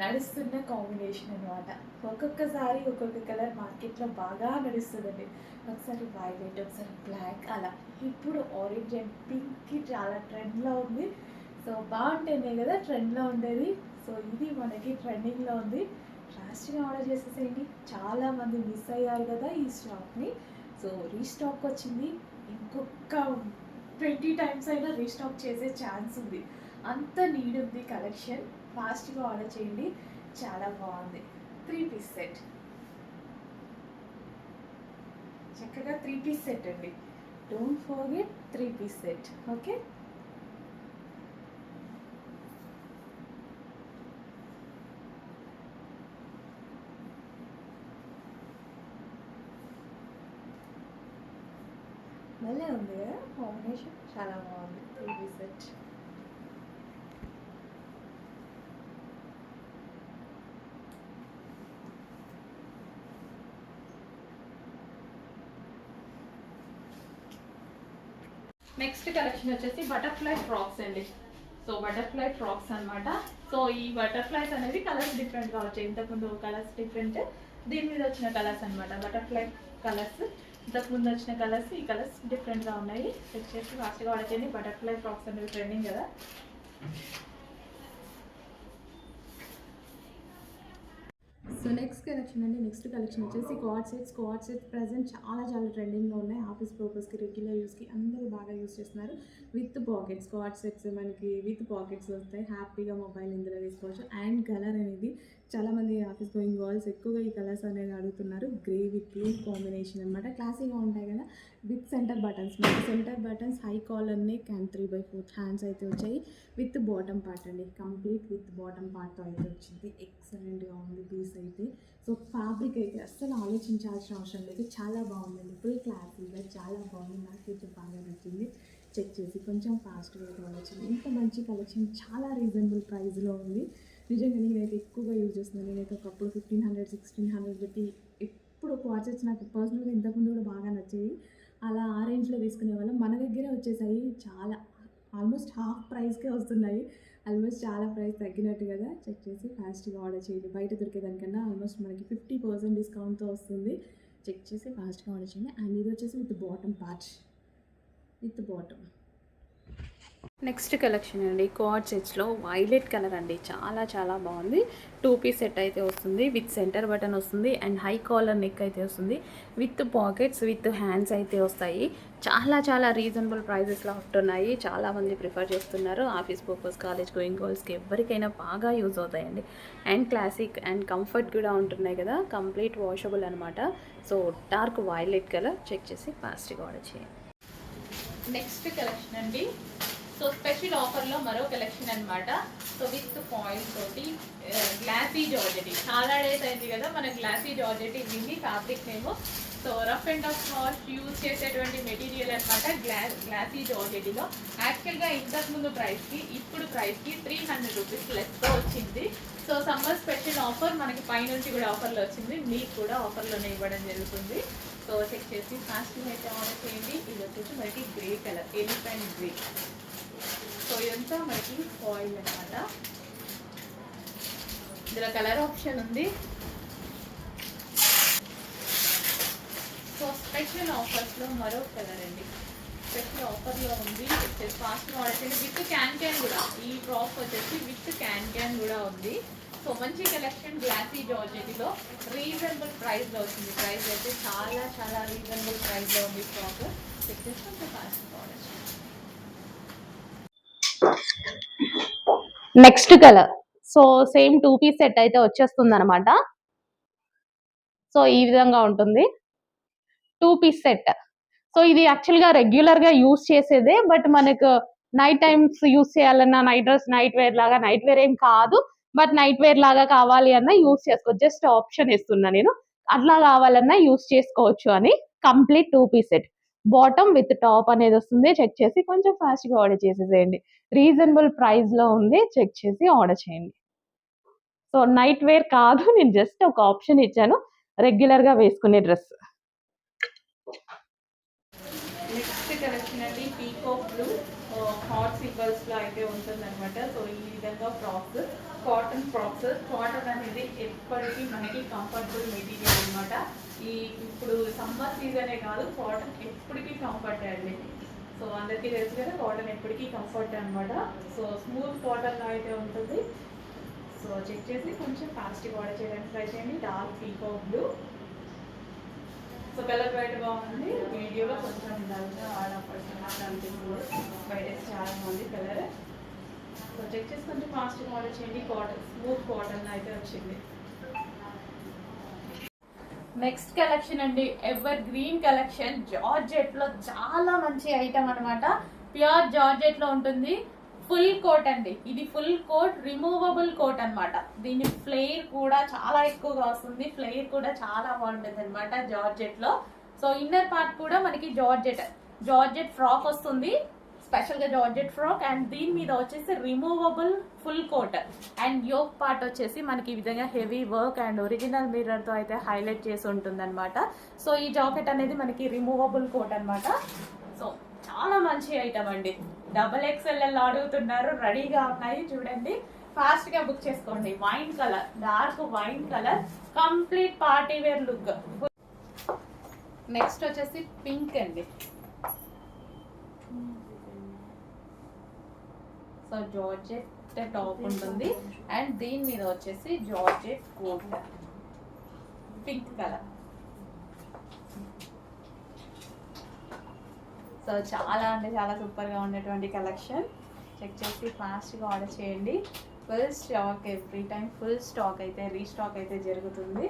నడుస్తున్న కాంబినేషన్ అనమాట. ఒక్కొక్కసారి ఒక్కొక్క కలర్ మార్కెట్లో బాగా నడుస్తుందండి. ఒకసారి వైలెట్, ఒకసారి బ్లాక్, అలా. ఇప్పుడు ఆరెంజ్ అండ్ పింక్కి చాలా ట్రెండ్లో ఉంది. సో బాగుంటేనే కదా ట్రెండ్లో ఉండేది. సో ఇది మనకి ట్రెండింగ్లో ఉంది. ఫాస్ట్గా ఆర్డర్ చేసేసేయండి. చాలామంది మిస్ అయ్యారు కదా ఈ స్టాక్ని. సో రీస్టాక్ వచ్చింది, ఇంకొక 20 times అయినా రీస్టాక్ చేసే ఛాన్స్ ఉంది. అంత నీడ్ ఉంది కలెక్షన్. ఫాస్ట్గా ఆర్డర్ చేయండి, చాలా బాగుంది. 3-piece సెట్, చక్కగా 3-piece సెట్ అండి. Don't forget 3-piece set. Okay, భలే ఉంది కదా కాంబినేషన్, చాలా బాగుంది 3-piece సెట్. నెక్స్ట్ కలెక్షన్ వచ్చేసి బటర్ఫ్లై ఫ్రాక్స్ అండి. సో బటర్ఫ్లై ఫ్రాక్స్ అనమాట. సో ఈ బటర్ఫ్లైస్ అనేది కలర్స్ డిఫరెంట్గా వచ్చాయి. ఇంతకుముందు కలర్స్ డిఫరెంట్, దీని మీద వచ్చిన కలర్స్ అనమాట బటర్ఫ్లై కలర్స్. ఇంతకుముందు వచ్చిన కలర్స్, ఈ కలర్స్ డిఫరెంట్గా ఉన్నాయి. చెక్ చేసి ఫాస్ట్గా ఆర్డర్ చేయండి. బటర్ఫ్లై ఫ్రాక్స్ అనేవి ట్రెండింగ్ కదా. సో నెక్స్ట్ కలెక్షన్ అండి. నెక్స్ట్ కలెక్షన్ వచ్చేసి కార్డ్ సెట్స్ ప్రజెంట్ చాలా ట్రెండింగ్లో ఉన్నాయి. ఆఫీస్ పర్పస్కి, రెగ్యులర్ యూస్కి అందరూ బాగా యూస్ చేస్తున్నారు. విత్ పాకెట్స్, కార్డ్ సెట్స్ మనకి విత్ పాకెట్స్ వస్తాయి. హ్యాపీగా మొబైల్ ఇందులో వేసుకోవచ్చు. అండ్ కలర్ అనేది చాలామంది ఆఫీస్ గోయింగ్ గర్ల్స్ ఎక్కువగా ఈ కలర్స్ అనేది అడుగుతున్నారు. గ్రే విత్ పింక్ కాంబినేషన్ అనమాట. క్లాసీగా ఉంటాయి కదా. విత్ సెంటర్ బటన్స్, మనకి centre buttons, high collar neck and 3/4 hands అయితే వచ్చాయి. విత్ బాటమ్ పార్ట్ అండి, కంప్లీట్ విత్ బాటమ్ పార్ట్తో అయితే వచ్చింది. ఎక్సలెంట్గా ఉంది పీస్ అయితే. సో ఫ్యాబ్రిక్ అయితే అస్సలు ఆలోచించాల్సిన అవసరం లేదు, చాలా బాగుందండి. ఫుల్ క్లాసీగా చాలా బాగుంది. నాకైతే బాగా నచ్చింది. చెక్ చేసి కొంచెం ఫాస్ట్గా అయితే వచ్చింది. ఇంత మంచి కలెక్షన్ చాలా రీజనబుల్ ప్రైస్లో ఉంది. నిజంగా నేనైతే ఎక్కువగా యూజ్ చేస్తున్నాను. నేనైతే ఒకప్పుడు 1500, 1600 పెట్టి ఎప్పుడు క్వార్టర్స్ నాకు పర్సనల్గా ఇంతకుముందు కూడా బాగా నచ్చేవి. అలా ఆ రేంజ్లో తీసుకునే వాళ్ళం. మన దగ్గరే వచ్చేసాయి చాలా, ఆల్మోస్ట్ హాఫ్ ప్రైస్కే వస్తున్నాయి. ఆల్మోస్ట్ చాలా ప్రైస్ తగ్గినట్టు కదా. చెక్ చేసి ఫాస్ట్గా ఆర్డర్ చేయండి. బయట దొరికేదానికన్నా ఆల్మోస్ట్ మనకి 50% డిస్కౌంట్తో వస్తుంది. చెక్ చేసి ఫాస్ట్గా ఆర్డర్ చేయండి. అండ్ ఇది వచ్చేసి with bottom part, with bottom. Next collection అండి, కార్డ్ సెట్స్లో వైలెట్ కలర్ అండి. చాలా బాగుంది. 2-piece సెట్ అయితే వస్తుంది. విత్ సెంటర్ బటన్ వస్తుంది. అండ్ హై కాలర్ నెక్ అయితే వస్తుంది. విత్ పాకెట్స్, విత్ హ్యాండ్స్ అయితే వస్తాయి. చాలా రీజనబుల్ ప్రైజెస్లో ఉంటున్నాయి. చాలామంది ప్రిఫర్ చేస్తున్నారు. ఆఫీస్ పర్పస్, కాలేజ్ గోయింగ్ గర్ల్స్కి ఎవరికైనా బాగా యూజ్ అవుతాయండి. అండ్ క్లాసిక్ అండ్ కంఫర్ట్ కూడా ఉంటున్నాయి కదా. కంప్లీట్ వాషబుల్ అనమాట. So dark violet colour. Check చేసి ఫాస్ట్గా ఆర్డర్ చేయండి. నెక్స్ట్ కలెక్షన్ అండి. సో స్పెషల్ ఆఫర్లో మరో కలెక్షన్ అనమాట. సో విత్ ఫాయిల్ తోటి గ్లాసీ జార్జెటీ. చాలా డేస్ అయింది కదా మన గ్లాసీ జార్జెటీ విని ఫ్యాబ్రిక్ నేమో. So rough and tough wash use చేసేటువంటి మెటీరియల్ అనమాట. గ్లాసీ జార్జెటీలో యాక్చువల్గా ఇంతకుముందు ప్రైస్కి ఇప్పుడు ప్రైస్కి 300 రూపీస్ లెస్తో వచ్చింది. సో సమ్మర్ స్పెషల్ ఆఫర్ మనకి పైనుంచి కూడా ఆఫర్లో వచ్చింది. మీకు కూడా ఆఫర్లోనే ఇవ్వడం జరుగుతుంది. సో చెక్ చేసి ఫాస్ట్గా అయితే ఆర్డర్ చేయండి. ఇది వచ్చేసి మనకి grey colour, elephant grey. So ఇదంతా మనకి ఫాయిల్ అనమాట. ఇందులో కలర్ ఆప్షన్ ఉంది. సో స్పెషల్ ఆఫర్స్లో మరో కలర్ అండి. స్పెషల్ ఆఫర్లో ఉంది. వచ్చేసి ఫాస్ట్గా ఆర్డర్ చేయండి. విత్ క్యాన్ కూడా. ఈ టాప్ వచ్చేసి విత్ క్యాన్ కూడా ఉంది. సో మంచి కలెక్షన్ గ్లాసీ జార్జెట్లో రీజనబుల్ ప్రైస్లో వచ్చింది. ప్రైస్ అయితే చాలా చాలా రీజనబుల్ ప్రైస్లో ఉంది స్టాక్. చెక్ చేసుకుంటే fast product. Next colour. So same 2 piece set అయితే వచ్చేస్తుంది అనమాట. సో ఈ విధంగా ఉంటుంది 2 పీస్ సెట్. సో ఇది యాక్చువల్ గా రెగ్యులర్ గా యూస్ చేసేదే, బట్ మనకు నైట్ టైమ్స్ యూస్ చేయాలన్నా నైట్ డ్రెస్, నైట్ వేర్ లాగా, నైట్ వేర్ ఏం కాదు బట్ నైట్ వేర్ లాగా కావాలి అన్నా యూస్ చేసుకోవచ్చు. జస్ట్ ఆప్షన్ ఇస్తున్నా నేను, అట్లా కావాలన్నా యూస్ చేసుకోవచ్చు అని. Complete 2 piece set, bottom with top అనేది వస్తుంది. చెక్ చేసి కొంచెం ఫాస్ట్ గా ఆర్డర్ చేసేసేయండి. రీజనబుల్ ప్రైస్ లో ఉంది, చెక్ చేసి ఆర్డర్ చేయండి. సో నైట్ వేర్ కాదు, నేను జస్ట్ ఒక ఆప్షన్ ఇచ్చాను, రెగ్యులర్ గా వేసుకునే డ్రెస్. నెక్స్ట్ కలెక్షన్ అండి పీకాక్ బ్లూ హాట్ సింబల్స్ లో అయితే ఉంటుంది అనమాట. సో ఈ విధంగా ఫ్రాక్స్, కాటన్ ఫ్రాక్స్. కాటన్ అనేది ఎప్పటికీ మనకి కంఫర్టబుల్ మెటీరియల్ అనమాట. ఈ ఇప్పుడు సమ్మర్ సీజనే కాదు, కాటన్ ఎప్పటికీ కంఫర్ట్ అండి. సో అందరికీ తెలుసు కదా, కాటన్ ఎప్పటికీ కంఫర్ట్ అనమాట. సో స్మూత్ కాటన్ అయితే ఉంటుంది. సో చెక్ చేసి కొంచెం ఫాస్ట్గా ఆర్డర్ చేయడానికి ట్రై చేయండి. Dark peacock blue. So colour బయట బాగుంది, వీడియోలో కొంచెం డల్గా ఆడపడుతున్నట్టు అనిపిస్తుంది, బయట చాలా బాగుంది కలర్. సో చెక్ చేసి కొంచెం ఫాస్ట్గా ఆర్డర్ చేయండి. కాటన్, స్మూత్ కాటన్ అయితే వచ్చింది. నెక్స్ట్ కలెక్షన్ అండి ఎవర్ గ్రీన్ కలెక్షన్. జార్జెట్ లో చాలా మంచి ఐటమ్ అనమాట. ప్యూర్ జార్జెట్ లో ఉంటుంది. ఫుల్ కోట్ అండి, ఇది ఫుల్ కోట్, రిమూవబుల్ కోట్ అనమాట. దీని ఫ్లేర్ కూడా చాలా ఎక్కువగా వస్తుంది, ఫ్లేర్ కూడా చాలా బాగుంటుంది అనమాట జార్జెట్ లో. సో ఇన్నర్ పార్ట్ కూడా మనకి జార్జెట్ ఫ్రాక్ వస్తుంది, స్పెషల్ గా జార్జెట్ ఫ్రాక్. అండ్ దీని మీద వచ్చేసి removable full coat. And yoke part వచ్చేసి మనకి ఈ విధంగా heavy work and original mirror తో అయితే హైలైట్ చేసి ఉంటుంది అనమాట. సో ఈ జాకెట్ అనేది మనకి రిమూవబుల్ కోట్ అనమాట. సో చాలా మంచి ఐటమ్ అండి. XXL అడుగుతున్నారు, రెడీగా ఉన్నాయి చూడండి. ఫాస్ట్ గా బుక్ చేసుకోండి. Wine colour, dark wine colour, complete party wear look. Next వచ్చేసి పింక్ అండి. సో జార్జెట్ టాప్ ఉంటుంది అండ్ దీని మీద వచ్చేసి georgette coat, pink colour. So చాలా అంటే చాలా సూపర్గా ఉండేటువంటి కలెక్షన్. చెక్ చేసి ఫాస్ట్గా ఆర్డర్ చేయండి. Full stock, every time full stock అయితే, రీస్టాక్ అయితే జరుగుతుంది.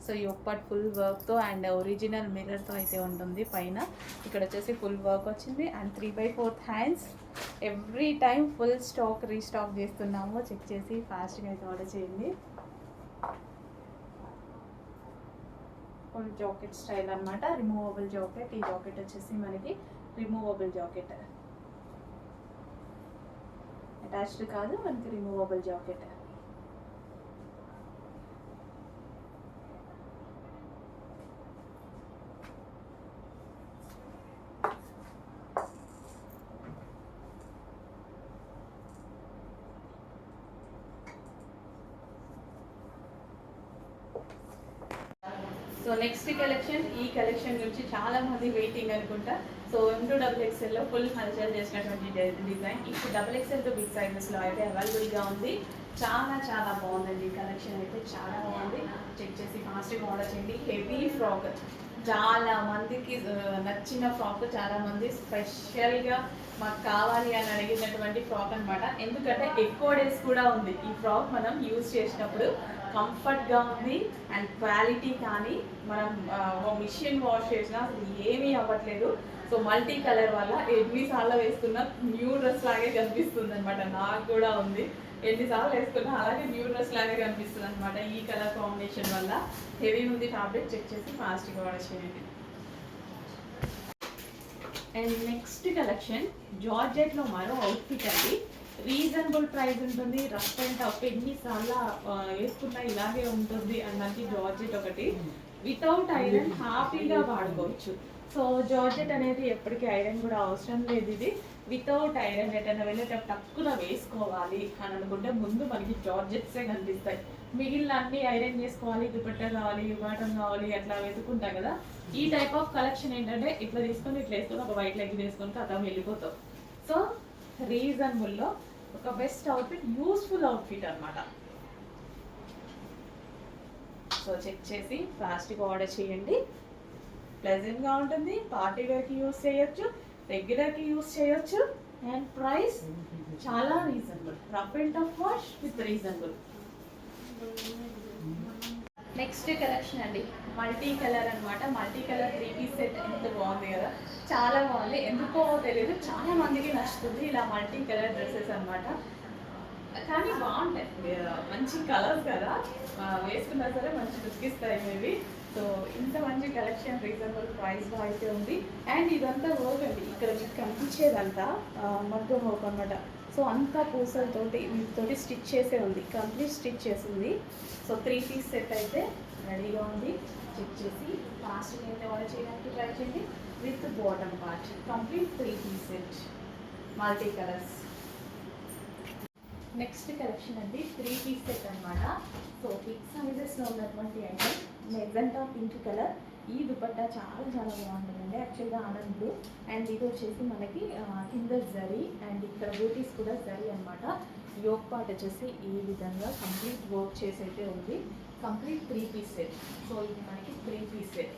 సో ఈ ఒక్కటి ఫుల్ వర్క్తో అండ్ ఒరిజినల్ మిర్రర్తో అయితే ఉంటుంది పైన. ఇక్కడ వచ్చేసి ఫుల్ వర్క్ వచ్చింది and 3/4 hands. Every time full stock restock చేస్తున్నాము. చెక్ చేసి ఫాస్ట్గా అయితే ఆర్డర్ చేయండి. ఫుల్ జాకెట్ స్టైల్ అనమాట, రిమూవబుల్ జాకెట్. ఈ జాకెట్ వచ్చేసి మనకి రిమూవబుల్ జాకెట్, అటాచ్డ్ కాదు, మనకి removable jacket. So next collection, ఈ కలెక్షన్ గురించి చాలా మంది వెయిటింగ్ అనుకుంటా. సో M2XXL లో ఫుల్ హల్చల్ చేసినటువంటి డిజైన్ ఇప్పుడు XXL టు బిగ్ సైజెస్ లో అయితే అవైలబుల్గా ఉంది. చాలా చాలా బాగుందండి కలెక్షన్ అయితే, చాలా బాగుంది. చెక్ చేసి ఫాస్ట్గా ఆర్డర్ చేయండి. హెవీ ఫ్రాక్, చాలా మందికి నచ్చిన ఫ్రాక్, చాలా మంది స్పెషల్గా మాకు కావాలి అని అడిగినటువంటి ఫ్రాక్ అనమాట. ఎందుకంటే ఎక్కువ డేస్ కూడా ఉంది ఈ ఫ్రాక్. మనం యూజ్ చేసినప్పుడు కంఫర్ట్గా ఉంది అండ్ క్వాలిటీ కానీ మనం మిషన్ వాష్ చేసినా ఏమీ అవ్వట్లేదు. సో మల్టీ కలర్ వల్ల ఎన్నిసార్లు వేసుకున్నా న్యూ డ్రెస్ లాగే కనిపిస్తుంది అనమాట. నాకు కూడా ఉంది, ఎన్నిసార్లు వేసుకున్నా అలాగే న్యూ డ్రెస్ లాగే కనిపిస్తుంది అనమాట ఈ కలర్ కాంబినేషన్ వల్ల. హెవీ ఉంది ఫ్యాబ్రిక్. చెక్ చేసి ఫాస్ట్గా ఆర్డర్ చేయండి. అండ్ నెక్స్ట్ కలెక్షన్ జార్జెట్లో మరో అవుట్ఫిట్ అండి. రీజనబుల్ ప్రైస్ ఉంటుంది, రఫ్ అండ్ టఫ్, ఎన్నిసార్లు వేసుకున్నా ఇలాగే ఉంటుంది అన్నది జార్జెట్ ఒకటి. వితౌట్ ఐరన్ హ్యాపీగా వాడుకోవచ్చు. సో జార్జెట్ అనేది ఎప్పటికీ ఐరన్ కూడా అవసరం లేదు. ఇది వితౌట్ ఐరన్ ఎటైనా వెళ్ళేటప్పుడు తక్కువ వేసుకోవాలి అని అనుకుంటే ముందు మనకి జార్జెట్సే కనిపిస్తాయి. మిగిలిన అన్ని ఐరన్ చేసుకోవాలి, దుపట్టా కావాలి, బాటం కావాలి, అట్లా వెతుకుంటాం కదా. ఈ టైప్ ఆఫ్ కలెక్షన్ ఏంటంటే ఇట్లా తీసుకొని ఇట్లా వేసుకొని ఒక వైట్ లెగ్ వేసుకొని కథ వెళ్ళిపోతాం. సో రీజనబుల్లో ఒక బెస్ట్ అవుట్ఫిట్, యూస్ఫుల్ అవుట్ఫిట్ అన్నమాట. సో చెక్ చేసి ఫాస్ట్గా ఆర్డర్ చేయండి. ప్లెజెంట్గా ఉంటుంది, పార్టీ వేర్కి యూస్ చేయొచ్చు, రెగ్యులర్కి యూస్ చేయొచ్చు, అండ్ ప్రైస్ చాలా reasonable. Rough and tough wash with reasonable. Next collection అండి, మల్టీ కలర్ అన్నమాట. మల్టీ కలర్ 3 పీస్ సెట్ ఎంత బాగుంది కదా, చాలా బాగుంది. ఎందుకో తెలియదు, చాలా మందికి నచ్చుతుంది ఇలా మల్టీ కలర్ డ్రెస్సెస్ అన్నమాట. కానీ బాగుంటాయి, మంచి కలర్స్ కదా, వేసుకున్నా సరే మంచి లుక్కిస్తాయి మేబీ. సో ఇంత మంచి కలెక్షన్ రీజనబుల్ ప్రైస్లో అయితే ఉంది. అండ్ ఇదంతా వర్క్ అండి, ఇక్కడ మీకు కనిపించేదంతా మగ్గం వర్క్ అనమాట. సో అంతా పూసలతోటి వీటితోటి స్టిచ్ చేసే ఉంది, కంప్లీట్ స్టిచ్ చేసింది. సో 3 పీస్ సెట్ అయితే రెడీగా ఉంది. చెక్ చేసి ఫాస్ట్గా అయితే ఆర్డర్ చేయడానికి ట్రై చేయండి. With bottom part complete 3 piece set multi colours. Next collection అండి 3 పీస్ సెట్ అనమాట. సో బిగ్ సైజెస్లో ఉన్నటువంటి ఐటమ్ మెజెంటా పింక్ కలర్. ఈ దుపట్టా చాలా చాలా బాగుంటుందండి, యాక్చువల్గా ఆనంద్ బ్లూ. అండ్ ఇది వచ్చేసి మనకి కింద జరీ అండ్ ఇక్కడ బూటీస్ కూడా జరీ అనమాట. యోక్ పార్ట్ వచ్చేసి ఈ విధంగా కంప్లీట్ వర్క్ చేసి అయితే ఉంది. Complete 3 piece set. సో ఇది మనకి 3 పీస్ సెట్,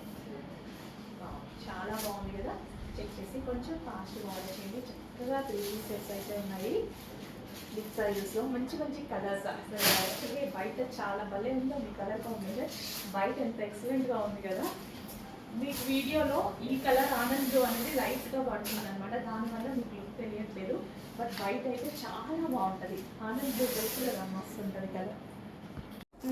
చాలా బాగుంది కదా. చెక్ చేసి కొంచెం ఫాస్ట్గా ఆర్డర్ చేయండి. చక్కగా 3 పీస్ సెట్స్ అయితే ఉన్నాయి బిగ్ సైజెస్లో. మంచి మంచి కలర్స్. అసలు యాక్చువల్లీ బయట చాలా భలే ఉందో మీ కలర్ కాంబినేషన్, బయట ఎంత ఎక్సలెంట్గా ఉంది కదా. మీకు వీడియోలో ఈ కలర్ ఆనంద్ బ్లూ అనేది లైట్గా పడుతుంది అనమాట, దానివల్ల మీకు లుక్ తెలియట్లేదు. బట్ బయట అయితే చాలా బాగుంటుంది. ఆనంద్ బ్లూ తెలుసు కదా, మస్తు ఉంటుంది colour.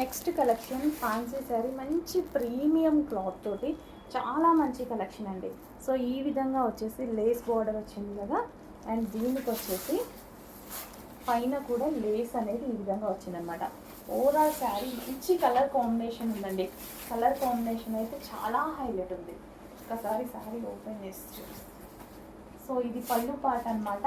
Next collection fancy sari, మంచి ప్రీమియం క్లాత్ తోటి చాలా మంచి కలెక్షన్ అండి. సో ఈ విధంగా వచ్చేసి లేస్ బార్డర్ వచ్చింది కదా, అండ్ దీనికి వచ్చేసి పైన కూడా లేస్ అనేది ఈ విధంగా వచ్చిందనమాట. ఓవరాల్ శారీ మంచి కలర్ కాంబినేషన్ ఉందండి. కలర్ కాంబినేషన్ అయితే చాలా హైలైట్ ఉంది. ఒకసారి శారీ ఓపెన్ చేసి చూసి. సో ఇది పళ్ళు పార్ట్ అనమాట.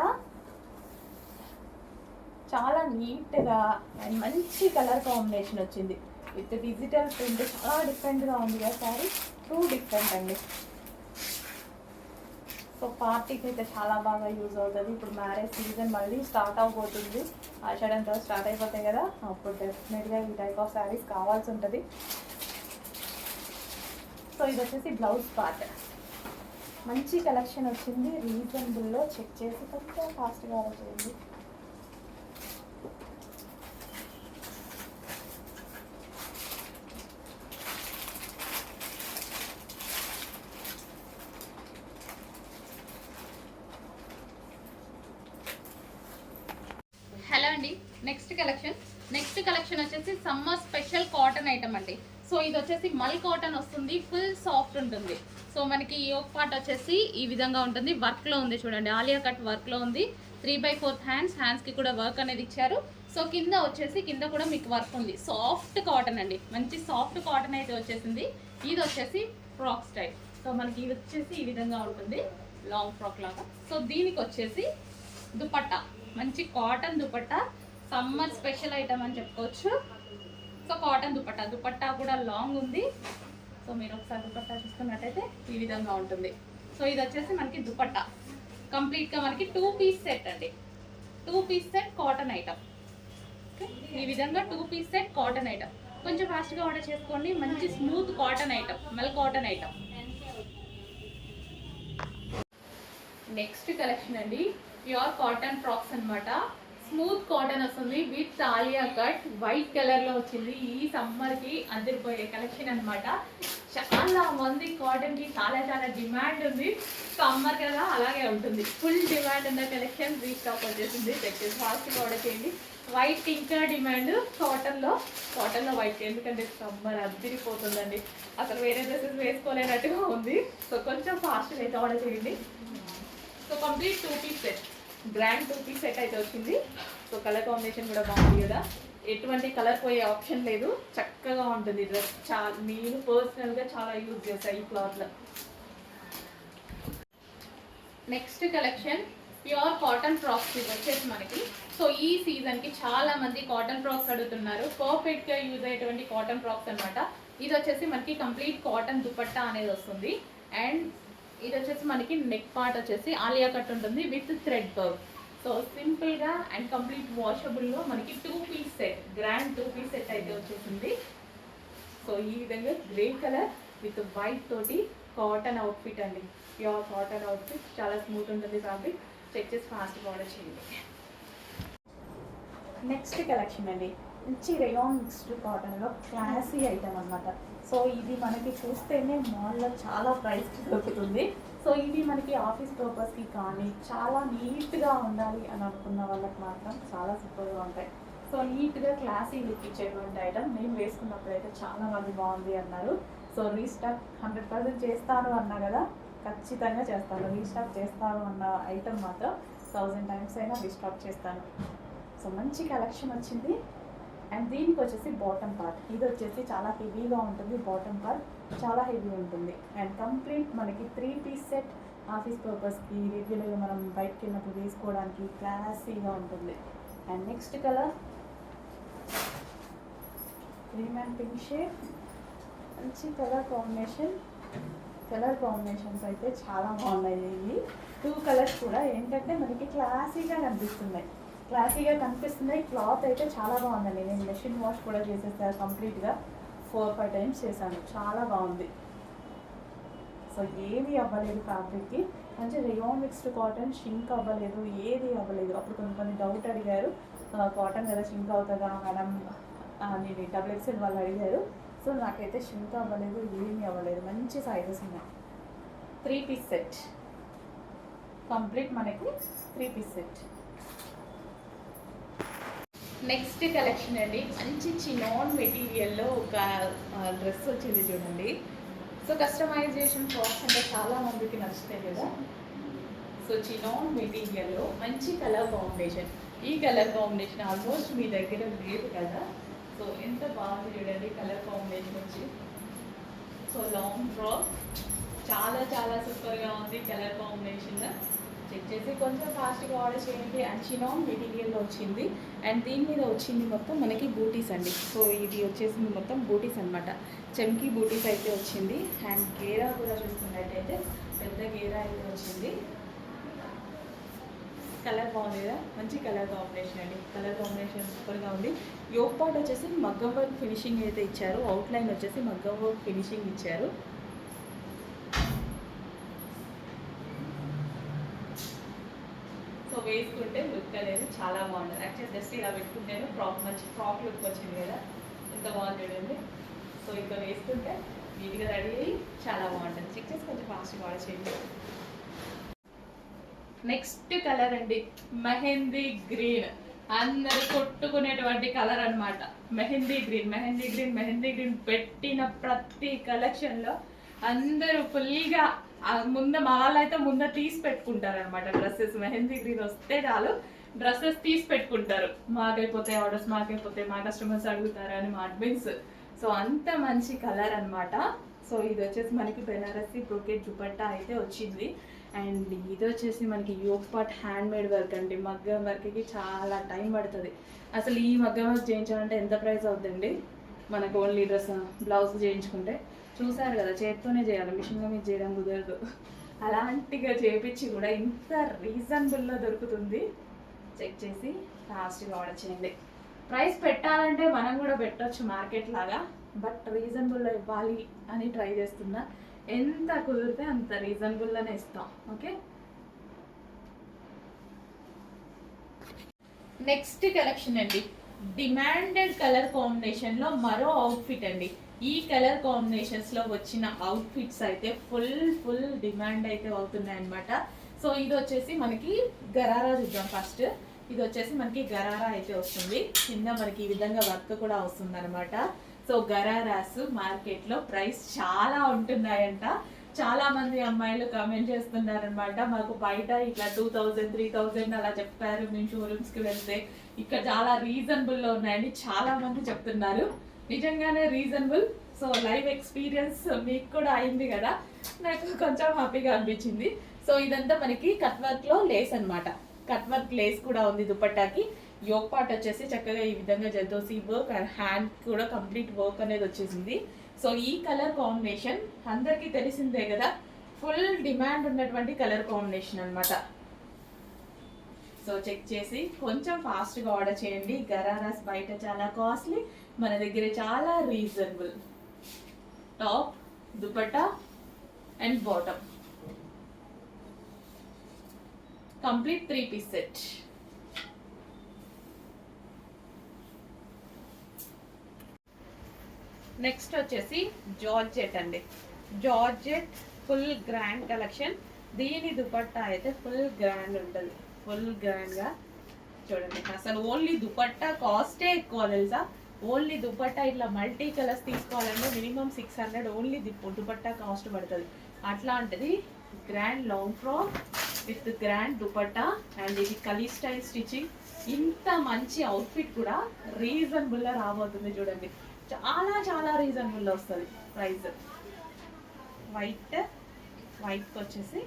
చాలా నీట్గా అండ్ మంచి కలర్ కాంబినేషన్ వచ్చింది విత్ డిజిటల్ ప్రింట్. చాలా డిఫరెంట్గా ఉంది కదా శారీ, టూ డిఫరెంట్ అండి. సో పార్టీకి అయితే చాలా బాగా యూజ్ అవుతుంది. ఇప్పుడు మ్యారేజ్ సీజన్ మళ్ళీ స్టార్ట్ అవబోతుంది, ఆషాఢంతో స్టార్ట్ అయిపోతాయి కదా, అప్పుడు డెఫినెట్గా ఈ టైప్ ఆఫ్ శారీస్ కావాల్సి ఉంటుంది. సో ఇది వచ్చేసి బ్లౌజ్ పార్ట్. మంచి కలెక్షన్ వచ్చింది రీజనబుల్లో. చెక్ చేసి కొంచెం ఫాస్ట్గా ఆర్డర్ చేయండి. హలో అండి, నెక్స్ట్ కలెక్షన్ వచ్చేసి సమ్మర్ స్పెషల్ కాటన్ ఐటమ్ అండి. సో ఇది వచ్చేసి మల్ కాటన్ వస్తుంది, ఫుల్ సాఫ్ట్ ఉంటుంది. సో మనకి యోక్ పార్ట్ వచ్చేసి ఈ విధంగా ఉంటుంది, వర్క్లో ఉంది చూడండి, ఆలియా కట్ వర్క్లో ఉంది. 3/4 హ్యాండ్స్కి కూడా వర్క్ అనేది ఇచ్చారు. సో కింద వచ్చేసి కింద కూడా మీకు వర్క్ ఉంది. సాఫ్ట్ కాటన్ అండి, మంచి సాఫ్ట్ కాటన్ అయితే వచ్చేసింది. ఇది వచ్చేసి ఫ్రాక్ స్టైల్. సో మనకి ఇది వచ్చేసి ఈ విధంగా ఉంటుంది, లాంగ్ ఫ్రాక్ లాగా. సో దీనికి వచ్చేసి దుపట్టా, మంచి cotton dupatta, summer special item అని చెప్పుకోవచ్చు. సో కాటన్ దుపట్టా కూడా లాంగ్ ఉంది. సో మీరు ఒకసారి దుపట్టా చూసుకున్నట్టయితే ఈ విధంగా ఉంటుంది. సో ఇది వచ్చేసి మనకి దుపట్టా కంప్లీట్గా మనకి 2 పీస్ సెట్ అండి. 2 piece set cotton item. Okay, ఈ విధంగా 2 పీస్ సెట్ కాటన్ ఐటమ్. కొంచెం ఫాస్ట్గా ఆర్డర్ చేసుకోండి. మంచి స్మూత్ కాటన్ ఐటమ్, మల్ కాటన్ ఐటమ్. నెక్స్ట్ కలెక్షన్ అండి, ప్యూర్ కాటన్ ఫ్రాక్స్ అనమాట. స్మూత్ కాటన్ వస్తుంది విత్ ఆలియా కట్, వైట్ కలర్లో వచ్చింది. ఈ సమ్మర్కి అదిరిపోయే కలెక్షన్ అనమాట. చాలా మంది కాటన్కి చాలా చాలా డిమాండ్ ఉంది, సమ్మర్ కదా అలాగే ఉంటుంది. ఫుల్ డిమాండ్ ఉన్న కలెక్షన్ రీస్టాక్ వచ్చేసింది. తెచ్చేసి ఫాస్ట్గా ఆర్డర్ చేయండి. వైట్ ఇంకా డిమాండ్ కాటన్లో వైట్, ఎందుకంటే సమ్మర్ అదిరిపోతుందండి, అసలు వేరే డ్రెస్సెస్ వేసుకోలేనట్టుగా ఉంది. సో కొంచెం ఫాస్ట్గా అయితే ఆర్డర్ చేయండి. So complete 2 piece set, grand 2 piece set అయితే వచ్చింది. సో కలర్ కాంబినేషన్ కూడా బాగుంది కదా, ఎటువంటి కలర్ పోయే ఆప్షన్ లేదు, చక్కగా ఉంటుంది డ్రెస్. నేను పర్సనల్గా చాలా యూజ్ చేస్తాను ఈ క్లాత్లో. Next collection pure cotton frocks. ఇది వచ్చేసి మనకి సో ఈ సీజన్కి చాలా మంది కాటన్ ఫ్రాక్స్ అడుగుతున్నారు. పర్ఫెక్ట్గా యూజ్ అయ్యేటువంటి కాటన్ ఫ్రాక్స్ అనమాట. ఇది వచ్చేసి మనకి కంప్లీట్ కాటన్ దుపట్టా అనేది వస్తుంది. అండ్ ఇది వచ్చేసి మనకి నెక్ పార్ట్ వచ్చేసి ఆలియా కట్ ఉంటుంది విత్ థ్రెడ్ వర్క్. సో సింపుల్గా అండ్ కంప్లీట్ వాషబుల్లో మనకి 2 piece set, grand 2 piece set అయితే వచ్చేసింది. సో ఈ విధంగా గ్రే కలర్ విత్ వైట్ తోటి కాటన్ అవుట్ఫిట్ అండి, ప్యూర్ కాటన్ అవుట్ఫిట్, చాలా స్మూత్ ఉంటుంది ఫ్యాబ్రిక్. చెక్ చేసి ఫాస్ట్గా ఆర్డర్ చేయండి. నెక్స్ట్ కలెక్షన్ అండి, మంచి రేయాన్ మిక్స్డ్ కాటన్లో క్లాసీ ఐటమ్ అనమాట. సో ఇది మనకి చూస్తేనే మాల్లో చాలా ప్రైస్కి దొరుకుతుంది. సో ఇది మనకి ఆఫీస్ పర్పస్కి కానీ చాలా నీట్గా ఉండాలి అని అనుకున్న వాళ్ళకి మాత్రం చాలా సూపర్గా ఉంటాయి. సో నీట్గా క్లాసీ లుక్ ఇచ్చేటువంటి ఐటమ్. నేను వేసుకున్నప్పుడు అయితే చాలా మంది బాగుంది అన్నారు. సో రీస్టాక్ 100% చేస్తాను అన్నా కదా, ఖచ్చితంగా చేస్తాను. రీస్టాక్ చేస్తాను అన్న ఐటమ్ మాత్రం 1000 times అయినా రీస్టాక్ చేస్తాను. సో మంచి కలెక్షన్ వచ్చింది. అండ్ దీనికి వచ్చేసి బాటమ్ పార్ట్, ఇది వచ్చేసి చాలా హెవీగా ఉంటుంది. బాటమ్ పార్ట్ చాలా హెవీ ఉంటుంది. అండ్ కంప్లీట్ మనకి 3 పీస్ సెట్, ఆఫీస్ పర్పస్కి, రెగ్యులర్గా మనం బయటకు వెళ్ళినప్పుడు వేసుకోవడానికి క్లాసీగా ఉంటుంది. And next colour cream and pink shade, మంచి కలర్ కాంబినేషన్. కలర్ కాంబినేషన్స్ అయితే చాలా బాగున్నాయి. ఇవి 2 కలర్స్ కూడా ఏంటంటే మనకి క్లాసీగా కనిపిస్తున్నాయి. క్లాత్ అయితే చాలా బాగుందండి. నేను మెషిన్ వాష్ కూడా చేసేసాను కంప్లీట్గా, 4-5 times చేశాను. చాలా బాగుంది. సో ఏది అవ్వలేదు ఫ్యాబ్రిక్కి, మంచి రేయాన్ మిక్స్డ్ కాటన్, షింక్ అవ్వలేదు, ఏది అవ్వలేదు. అప్పుడు కొన్ని డౌట్ అడిగారు, కాటన్ కదా షింక్ అవుతుందా మేడం అని XXL వాళ్ళు అడిగారు. సో నాకైతే షింక్ అవ్వలేదు, ఏమీ అవ్వలేదు. మంచి సైజెస్ ఉన్నాయి. 3 పీస్ సెట్ కంప్లీట్, మనకి 3 పీస్ సెట్. నెక్స్ట్ కలెక్షన్ అండి, మంచి చినాన్ మెటీరియల్లో ఒక డ్రెస్ వచ్చింది చూడండి. సో కస్టమైజేషన్ ఫ్రాక్స్ అంటే చాలా మందికి నచ్చుతాయి కదా. సో చినాన్ మెటీరియల్లో మంచి కలర్ కాంబినేషన్. ఈ కలర్ కాంబినేషన్ ఆల్మోస్ట్ మీ దగ్గర లేదు కదా. సో ఎంత బాగుంది చూడండి కలర్ కాంబినేషన్ వచ్చి. సో లాంగ్ ఫ్రాక్ చాలా చాలా సూపర్గా ఉంది కలర్ కాంబినేషన్. చెక్ చేసి కొంచెం ఫాస్ట్గా ఆర్డర్ చేయండి. అండ్ చినాన్ మెటీరియల్లో వచ్చింది. అండ్ దీని మీద వచ్చింది మొత్తం మనకి బూటీస్ అండి. సో ఇది వచ్చేసింది మొత్తం బూటీస్ అనమాట, చమ్కీ బూటీస్ అయితే వచ్చింది. అండ్ గేరా కూడా చూసుకున్నట్టయితే పెద్ద గేరా అయితే వచ్చింది. కలర్ బాగుంది కదా, మంచి కలర్ కాంబినేషన్ అండి. కలర్ కాంబినేషన్ సూపర్గా ఉంది. యోక్ పార్ట్ వచ్చేసి మగ్గం వర్క్ ఫినిషింగ్ అయితే ఇచ్చారు. అవుట్లైన్ వచ్చేసి మగ్గం వర్క్ ఫినిషింగ్ ఇచ్చారు. సో వేసుకుంటే లుక్ అనేది చాలా బాగుంటుంది. యాక్చువల్లీ జస్ట్ ఇలా పెట్టుకుంటేనే మంచి ఫ్రాక్ లుక్ వచ్చింది కదా, ఎంత బాగుంది చూడండి. సో ఇంకా వేసుకుంటే నీట్గా రెడీ అయ్యి చాలా బాగుంటుంది. చెక్ చేసి కొంచెం ఫాస్ట్గా ఆర్డర్ చేయండి. నెక్స్ట్ కలర్ అండి, మెహందీ గ్రీన్. అందరు కొట్టుకునేటువంటి కలర్ అనమాట, మెహందీ గ్రీన్ పెట్టిన ప్రతి కలెక్షన్లో అందరూ ఫుల్గా ముందు మా వాళ్ళు అయితే ముందు తీసి పెట్టుకుంటారు అనమాట డ్రెస్సెస్. మెహందీ గ్రీన్ వస్తే చాలు డ్రెస్సెస్ తీసి పెట్టుకుంటారు. మాకైపోతే ఆర్డర్స్, మాకైపోతే మా కస్టమర్స్ అడుగుతారు అని మా అడ్మిన్స్. సో అంత మంచి కలర్ అనమాట. సో ఇది వచ్చేసి మనకి బెనారసి బ్రోకెట్ దుపట్టా అయితే వచ్చింది. అండ్ ఇది వచ్చేసి మనకి yoke part hand made work అండి. మగ్గం వర్క్కి చాలా టైం పడుతుంది. అసలు ఈ మగ్గం వర్క్ చేయించాలంటే ఎంత ప్రైస్ అవుతుందండి మనకు? ఓన్లీ డ్రెస్ బ్లౌజ్ చేయించుకుంటే చూసారు కదా, చేత్తోనే చేయాలి, మిషన్లో మీద చేయడం కుదరదు. అలాంటిగా చేయించి కూడా ఇంత రీజనబుల్లో దొరుకుతుంది. చెక్ చేసి ఫాస్ట్గా ఆర్డర్ చేయండి. ప్రైస్ పెట్టాలంటే మనం కూడా పెట్టవచ్చు మార్కెట్ లాగా, బట్ రీజనబుల్లో ఇవ్వాలి అని ట్రై చేస్తున్నా. ఎంత కుదిరితే అంత రీజనబుల్లోనే ఇస్తాం. ఓకే, నెక్స్ట్ కలెక్షన్ అండి, డిమాండెడ్ కలర్ కాంబినేషన్లో మరో అవుట్ఫిట్ అండి. ఈ కలర్ కాంబినేషన్స్లో వచ్చిన అవుట్ఫిట్స్ అయితే ఫుల్ డిమాండ్ అయితే అవుతున్నాయి అనమాట. సో ఇది వచ్చేసి మనకి గరారా చూద్దాం ఫస్ట్. ఇది వచ్చేసి మనకి గరారా అయితే వస్తుంది, కింద మనకి ఈ విధంగా వర్క్ కూడా వస్తుంది అనమాట. సో గరారాస్ మార్కెట్లో ప్రైస్ చాలా ఉంటున్నాయంట. చాలా మంది అమ్మాయిలు కామెంట్ చేస్తున్నారనమాట, మాకు బయట ఇట్లా 2000, 3000 అలా చెప్పారు, మేము షోరూమ్స్కి వెళ్తే ఇక్కడ చాలా రీజనబుల్లో ఉన్నాయని చాలా మంది చెప్తున్నారు. నిజంగానే రీజనబుల్. సో లైవ్ ఎక్స్పీరియన్స్ మీకు కూడా అయింది కదా, నాకు కొంచెం హ్యాపీగా అనిపించింది. సో ఇదంతా మనకి కట్ వర్క్లో లేస్ అనమాట. కట్ వర్క్ లేస్ కూడా ఉంది దుపట్టాకి. యోక్ పార్ట్ వచ్చేసి చక్కగా ఈ విధంగా జర్దోసి వర్క్ అండ్ హ్యాండ్ కూడా కంప్లీట్ వర్క్ అనేది వచ్చేసింది. సో ఈ కలర్ కాంబినేషన్ అందరికీ తెలిసిందే కదా, ఫుల్ డిమాండ్ ఉన్నటువంటి కలర్ కాంబినేషన్ అనమాట. సో చెక్ చేసి కొంచెం ఫాస్ట్గా ఆర్డర్ చేయండి. గరారాస్ బయట చాలా కాస్ట్లీ, మన దగ్గర చాలా reasonable. Top, dupatta and bottom, complete 3-piece set. Next వచ్చేసి జార్జెట్ అండి. Georgette full grand collection. దీని దుపట్టా అయితే ఫుల్ గ్రాండ్ ఉంటుంది, ఫుల్ గ్రాండ్గా చూడండి. అసలు ఓన్లీ దుపట్టా కాస్టే ఎక్కువ తెలుసా. ఓన్లీ దుపట్టా ఇట్లా మల్టీ కలర్స్ తీసుకోవాలంటే మినిమం 600 ఓన్లీ దుపట్టా కాస్ట్ పడుతుంది. అట్లాంటిది grand long frock with grand dupatta and ఇది కలీ స్టైల్ స్టిచ్చింగ్. ఇంత మంచి అవుట్ఫిట్ కూడా రీజనబుల్గా రాబోతుంది చూడండి. చాలా చాలా రీజనబుల్లో వస్తుంది ప్రైస్. వైట్కి వచ్చేసి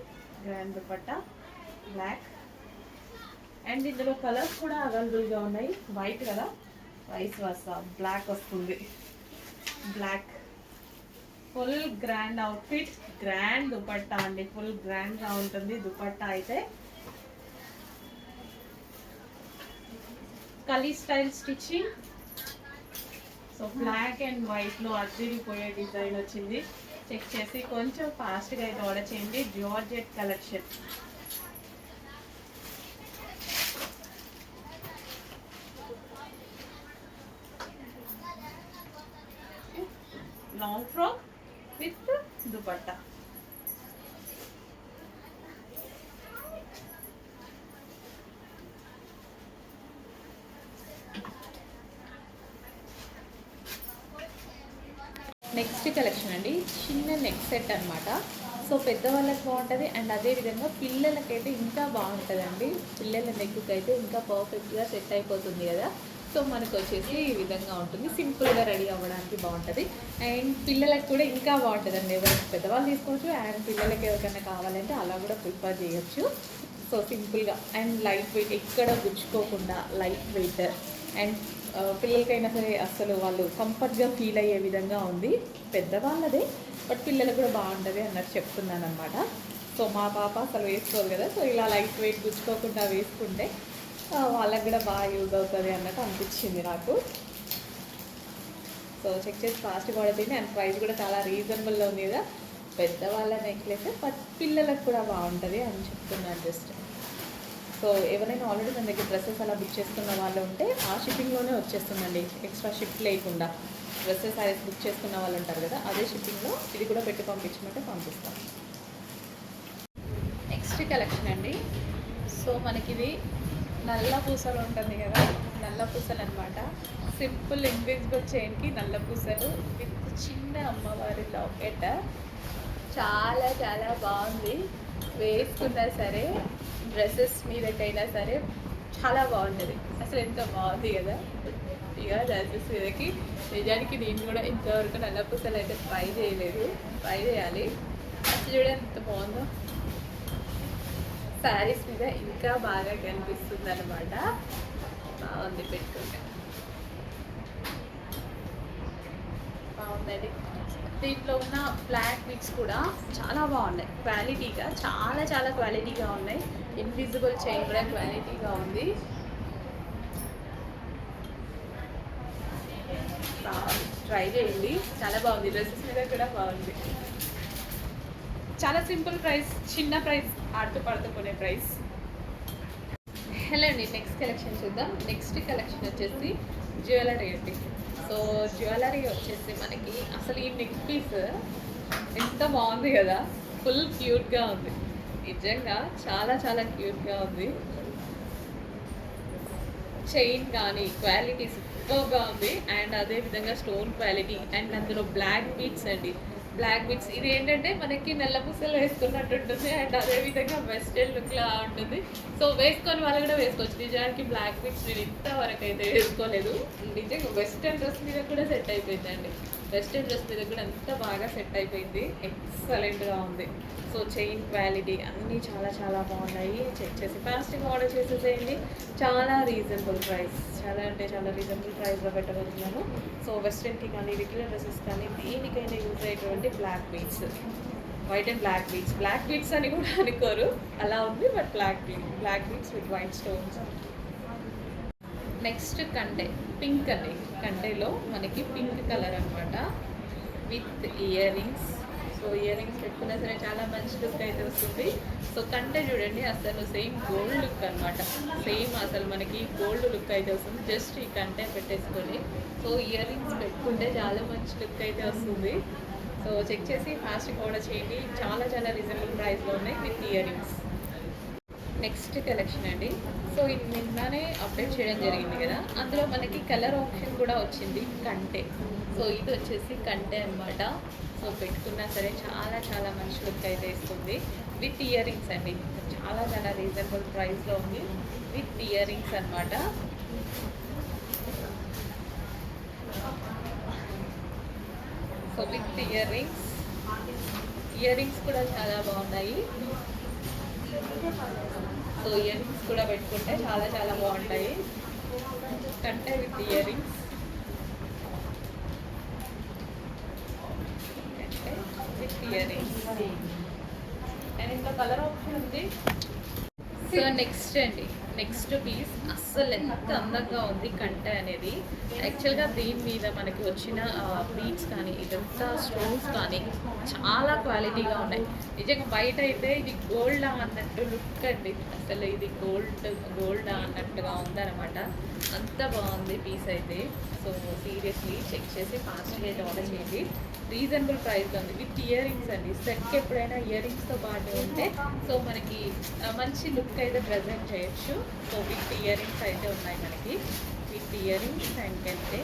గ్రాండ్ దుపట్టా, బ్లాక్ అండ్ ఇందులో కలర్స్ కూడా అవైలబుల్గా ఉన్నాయి. వైట్ కదా, వైస్ వర్సా బ్లాక్ వస్తుంది. Black full grand outfit, grand dupatta అండి. ఫుల్ గ్రాండ్గా ఉంటుంది దుపట్టా అయితే. Kali style stitching. So black and వైట్లో అదిరిపోయే డిజైన్ వచ్చింది. చెక్ చేసి కొంచెం ఫాస్ట్గా అయితే ఆర్డర్ చేయండి. Georgette collection. Long frock with dupatta. Next collection అండి, చిన్న నెక్ సెట్ అనమాట. సో పెద్దవాళ్ళకి బాగుంటుంది అండ్ అదేవిధంగా పిల్లలకైతే ఇంకా బాగుంటుందండి. పిల్లల నెక్కి అయితే ఇంకా పర్ఫెక్ట్గా సెట్ అయిపోతుంది కదా. సో మనకు వచ్చేసి ఈ విధంగా ఉంటుంది, సింపుల్గా రెడీ అవ్వడానికి బాగుంటుంది అండ్ పిల్లలకు కూడా ఇంకా బాగుంటుందండి. ఎవరైనా పెద్దవాళ్ళు తీసుకోవచ్చు అండ్ పిల్లలకి ఎవరికైనా కావాలంటే అలా కూడా ప్రిఫర్ చేయొచ్చు. సో సింపుల్గా అండ్ లైట్ వెయిట్, ఎక్కడ గుచ్చుకోకుండా లైట్ వెయిట్ అండ్ పిల్లలకైనా సరే అసలు వాళ్ళు కంఫర్ట్గా ఫీల్ అయ్యే విధంగా ఉంది. పెద్దవాళ్ళదే బట్ పిల్లలకు కూడా బాగుంటుంది అన్నట్టు చెప్తున్నాను అనమాట. సో మా పాప అసలు వేసుకోదు కదా, సో ఇలా లైట్ వెయిట్ గుచ్చుకోకుండా వేసుకుంటే వాళ్ళకి కూడా బాగా యూజ్ అవుతుంది అన్నట్టు అనిపించింది నాకు. సో చెక్ చేసి ఫాస్ట్గా పడుతుంది అండ్ ప్రైస్ కూడా చాలా రీజనబుల్లో ఉంది కదా. పెద్దవాళ్ళ నెక్లెస్ బట్ పిల్లలకు కూడా బాగుంటుంది అని చెప్తున్నాను జస్ట్. సో ఎవరైనా ఆల్రెడీ మన దగ్గర డ్రెస్సెస్ అలా బుక్ చేసుకున్న వాళ్ళు ఉంటే ఆ షిప్పింగ్లోనే వచ్చేస్తుందండి, ఎక్స్ట్రా షిప్ లేకుండా. డ్రెస్సెస్ సారీస్ బుక్ చేసుకున్న వాళ్ళు ఉంటారు కదా, అదే షిప్పింగ్లో ఇది కూడా పెట్టి పంపించమంటే పంపిస్తాం. నెక్స్ట్ కలెక్షన్ అండి. సో మనకి ఇది నల్ల పూసలు ఉంటుంది కదా, నల్ల పూసలు అనమాట. సింపుల్ ఇన్విజిబుల్ చైన్కి నల్ల పూసలు విత్ చిన్న అమ్మవారి లాకెట్. చాలా చాలా బాగుంది. వేసుకున్నా సరే డ్రెస్సెస్ మీదకైనా సరే చాలా బాగుంటుంది. అసలు ఎంత బాగుంది కదా. ఇక డ్రెస్సెస్ మీదకి నిజానికి నేను కూడా ఇంతవరకు నల్ల పూసలు అయితే ట్రై చేయలేదు, ట్రై చేయాలి. అసలు చూడ ఎంత బాగుందో. శారీస్ మీద ఇంకా బాగా కనిపిస్తుంది అనమాట. బాగుంది పెట్టుకుంటే, బాగుందండి. దీంట్లో ఉన్న బ్లాక్ బిట్స్ కూడా చాలా బాగున్నాయి, క్వాలిటీగా చాలా చాలా క్వాలిటీగా ఉన్నాయి. ఇన్విజిబుల్ చైన్ కూడా క్వాలిటీగా ఉంది. బాగుంది, ట్రై చేయండి, చాలా బాగుంది. డ్రెస్సెస్ మీద కూడా బాగుంది. చాలా సింపుల్ ప్రైస్, చిన్న ప్రైస్, ఆడుతూ పడుతూ కొనే ప్రైస్. హలో అండి, నెక్స్ట్ కలెక్షన్ చూద్దాం. నెక్స్ట్ కలెక్షన్ వచ్చేసి జ్యువెలరీ అండి. సో జ్యువెలరీ వచ్చేసి మనకి అసలు ఈ నెక్ పీస్ ఎంత బాగుంది కదా, ఫుల్ క్యూట్గా ఉంది. నిజంగా చాలా చాలా క్యూట్గా ఉంది. చైన్ కానీ క్వాలిటీ సూపర్గా ఉంది అండ్ అదేవిధంగా స్టోన్ క్వాలిటీ అండ్ అందులో బ్లాక్ బీట్స్ అండి. బ్లాక్ బీట్స్ ఇది ఏంటంటే మనకి నల్ల పూసలు వేసుకున్నట్టు ఉంటుంది అండ్ అదేవిధంగా వెస్టర్న్ లుక్లా ఉంటుంది. సో వేసుకొని వాళ్ళు కూడా వేసుకోవచ్చు. నిజానికి బ్లాక్ బీట్స్ నేను ఇంతవరకు అయితే వేసుకోలేదు. నిజంగా వెస్టర్న్ డ్రెస్ మీద కూడా సెట్ అయిపోయిందండి. వెస్టర్న్ డ్రెస్ మీద కూడా అంత బాగా సెట్ అయిపోయింది. ఎక్సలెంట్గా ఉంది. సో చైన్ క్వాలిటీ అన్నీ చాలా చాలా బాగున్నాయి. చెక్ చేసి ఫాస్ట్గా ఆర్డర్ చేసేసేయండి. చాలా రీజనబుల్ ప్రైస్, చాలా అంటే చాలా రీజనబుల్ ప్రైస్లో పెట్టబోతున్నాను. సో వెస్ట్రన్కి కానీ రెగ్యులర్ డ్రెస్సెస్ కానీ దేనికైనా యూజ్ అయ్యేటువంటి black beads. White and black beads అని కూడా అనుకోరు, అలా ఉంది. But black beads with white stones. Next కంటే పింక్ అండి, కంటేలో మనకి పింక్ కలర్ అనమాట with earrings. So earrings పెట్టుకున్నా సరే చాలా మంచి లుక్ అయితే వస్తుంది. సో కంటే చూడండి అసలు సేమ్ గోల్డ్ లుక్ అనమాట, సేమ్ అసలు మనకి గోల్డ్ లుక్ అయితే వస్తుంది జస్ట్ ఈ కంటే పెట్టేసుకొని. సో ఇయర్ రింగ్స్ పెట్టుకుంటే చాలా మంచి లుక్ అయితే వస్తుంది. సో చెక్ చేసి ఫాస్ట్గా ఆర్డర్ చేయండి, చాలా చాలా రీజనబుల్ ప్రైస్లో ఉన్నాయి with ear rings. Next collection అండి. సో ఇది నిన్ననే అప్డేట్ చేయడం జరిగింది కదా, అందులో మనకి కలర్ ఆప్షన్ కూడా వచ్చింది కంటే. సో ఇది వచ్చేసి కంటే అనమాట. సో పెట్టుకున్నా సరే చాలా చాలా మంచి లుక్ అయితే ఇస్తుంది విత్ ఇయర్ రింగ్స్ అండి. చాలా చాలా రీజనబుల్ ప్రైస్లో ఉంది విత్ ఇయర్ రింగ్స్ అనమాట. సో విత్ ఇయర్ రింగ్స్ కూడా చాలా బాగున్నాయి. సో ఇయర్ రింగ్స్ కూడా పెట్టుకుంటే చాలా చాలా బాగుంటాయి. కంటే విత్ ఇయర్ రింగ్స్, అండ్ ఇంకా కలర్ ఆప్షన్ ఉంది. సో నెక్స్ట్ అండి, నెక్స్ట్ పీస్ అస్సలు ఎంత అందంగా ఉంది కంటే అనేది. యాక్చువల్గా దీని మీద మనకి వచ్చిన బీడ్స్ కానీ ఇదంతా స్టోన్స్ కానీ చాలా క్వాలిటీగా ఉన్నాయి. నిజంగా బయట అయితే ఇది గోల్డా అన్నట్టు లుక్ అండి, అసలు ఇది గోల్డా అన్నట్టుగా ఉందన్నమాట. అంత బాగుంది పీస్ అయితే. సో సీరియస్లీ చెక్ చేసి ఫాస్ట్గా అయితే ఆర్డర్ చేయండి, రీజనబుల్ ప్రైస్లో ఉంది విత్ ఇయర్ రింగ్స్ అండి. సెట్కి ఎప్పుడైనా ఇయర్ రింగ్స్తో పాటు ఉంటే సో మనకి మంచి లుక్ అయితే ప్రజెంట్ చేయొచ్చు. సో విత్ ఇయర్ రింగ్స్ అయితే ఉన్నాయి మనకి, విత్ ఇయర్ రింగ్స్ అండ్ అంటే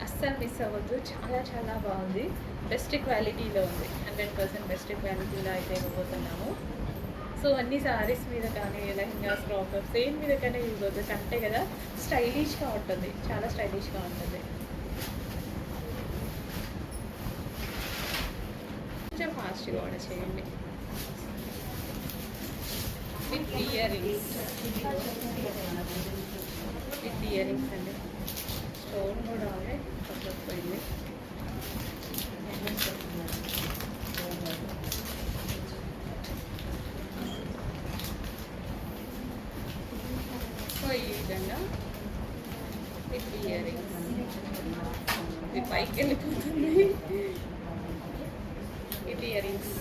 అస్సలు మిస్ అవ్వద్దు, చాలా చాలా బాగుంది. బెస్ట్ క్వాలిటీలో ఉంది, 100% బెస్ట్ క్వాలిటీలో అయితే ఇవ్వబోతున్నాము. సో అన్ని సారీస్ మీద కానీ లెహంగాస్ ఫ్రాకర్స్ దేని మీద కానీ యూజ్ అవుతుంది. కంటే కదా స్టైలిష్గా ఉంటుంది, చాలా స్టైలిష్గా ఉంటుంది. కొంచెం ఫాస్ట్గా ఆర్డర్ చేయండి విత్ ఇయర్ రింగ్స్ అండి. స్టోన్ కూడా పోయింది. సో ఈ విధంగా విత్ ఇయర్ రింగ్స్, ఇది పైకి వెళ్ళిపోతుంది విత్ ఇయర్ రింగ్స్.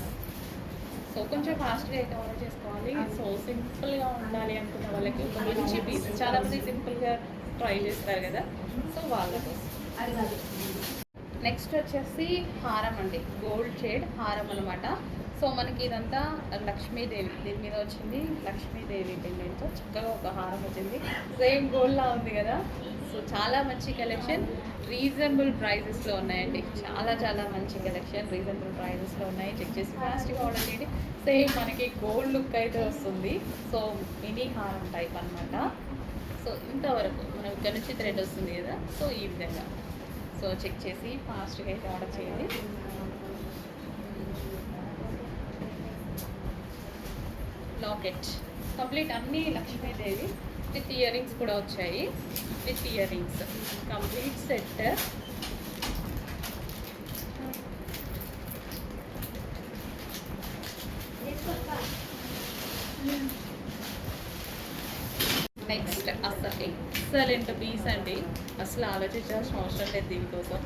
సో కొంచెం ఫాస్ట్గా అయితే ఆర్డర్ చేసుకోవాలి. సో సింపుల్గా ఉండాలి అనుకున్న వాళ్ళకి ఒక మంచి పీస్. చాలామంది సింపుల్గా ట్రై చేస్తారు కదా, సో వాళ్ళ కోసం. నెక్స్ట్ వచ్చేసి హారం అండి, గోల్డ్ షేడ్ హారం అనమాట. సో మనకి ఇదంతా లక్ష్మీదేవి దీని మీద వచ్చింది, లక్ష్మీదేవి పెండెంట్తో చక్కగా ఒక హారం వచ్చింది, సేమ్ గోల్డ్లా ఉంది కదా. సో చాలా మంచి కలెక్షన్, రీజనబుల్ ప్రైజెస్లో ఉన్నాయండి. చాలా చాలా మంచి కలెక్షన్ రీజనబుల్ ప్రైజెస్లో ఉన్నాయి. చెక్ చేసి ఫాస్ట్గా ఆర్డర్ చేయండి. సేమ్ మనకి గోల్డ్ లుక్ అయితే వస్తుంది. సో మినీ హారం టైప్ అనమాట. సో ఇంతవరకు మనం ఇక్కడ నుంచి థ్రెడ్ వస్తుంది కదా, సో ఈ విధంగా. సో చెక్ చేసి ఫాస్ట్గా అయితే ఆర్డర్ చేయండి. లాకెట్ కంప్లీట్ అన్నీ లక్ష్మీదేవి విత్ ఇయర్ రింగ్స్ కూడా వచ్చాయి, with ear rings complete set. Next అసలు ఎక్సలెంట్ పీస్ అండి, అసలు ఆలోచించాల్సిన అవసరం లేదు దీనికోసం.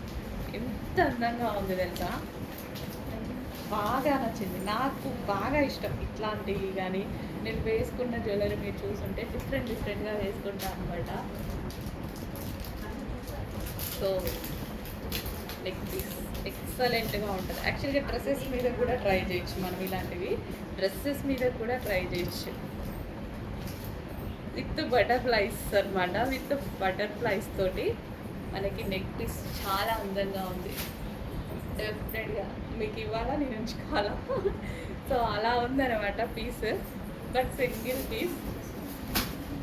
ఎంత అందంగా ఉంది తెలుసా, బాగా నచ్చింది, నాకు బాగా ఇష్టం ఇట్లాంటివి. కానీ నేను వేసుకున్న జ్యువెలరీ మీరు చూసుంటే డిఫరెంట్గా వేసుకుంటాను అనమాట. సో నెక్ పీస్ ఎక్సలెంట్గా ఉంటుంది. యాక్చువల్గా డ్రెస్సెస్ మీద కూడా ట్రై చేయొచ్చు మనం, ఇలాంటివి డ్రెస్సెస్ మీద కూడా ట్రై చేయొచ్చు. విత్ బటర్ఫ్లైస్ అనమాట, విత్ బటర్ఫ్లైస్ తోటి మనకి నెక్ పీస్ చాలా అందంగా ఉంది. డెఫినెట్గా మీకు ఇవ్వాలా, నేను ఉంచుకోవాలా. సో అలా ఉందన్నమాట పీస్, బట్ సింగిల్ పీస్.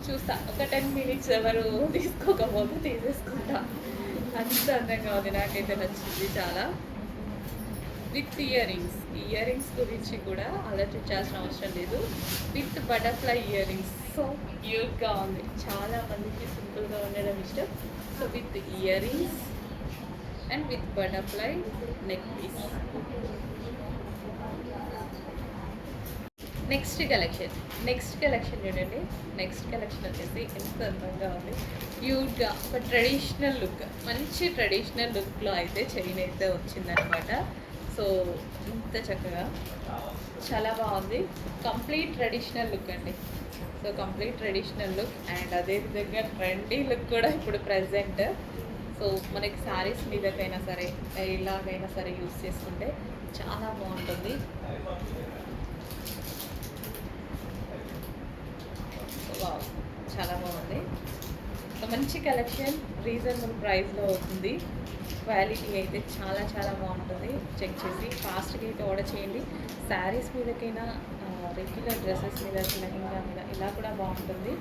చూస్తా ఒక 10 minutes ఎవరు తీసుకోకపోతే తీసేసుకుంటా. అంత అందంగా ఉంది, నాకైతే నచ్చింది చాలా. విత్ ఇయర్ రింగ్స్ గురించి కూడా ఆలోచించాల్సిన అవసరం లేదు. With butterfly earrings, so క్యూట్గా ఉంది. చాలా మందికి సింపుల్గా ఉండడం ఇష్టం. So with earrings and with butterfly neck piece. Next collection చూడండి. నెక్స్ట్ కలెక్షన్ వచ్చేసి ఎంత అందంగా ఉంది, క్యూట్గా ఒక ట్రెడిషనల్ లుక్, మంచి ట్రెడిషనల్ లుక్లో అయితే చైన్ అయితే వచ్చిందనమాట. సో ఇంత చక్కగా చాలా బాగుంది, కంప్లీట్ ట్రెడిషనల్ లుక్ అండి. So complete traditional look and అదేవిధంగా ట్రెండీ లుక్ కూడా ఇప్పుడు ప్రజెంట్. సో మనకి శారీస్ మీదకైనా సరే ఇలాగైనా సరే యూస్ చేసుకుంటే చాలా బాగుంటుంది. వావ్, చాలా బాగుంది. ఒక మంచి కలెక్షన్, రీజనబుల్ ప్రైస్లో అవుతుంది. క్వాలిటీ అయితే చాలా చాలా బాగుంటుంది. చెక్ చేసి ఫాస్ట్గా అయితే ఆర్డర్ చేయండి. శారీస్ మీదకైనా రెగ్యులర్ డ్రెస్సెస్ మీద, లెహంగా మీద ఇలా కూడా బాగుంటుంది.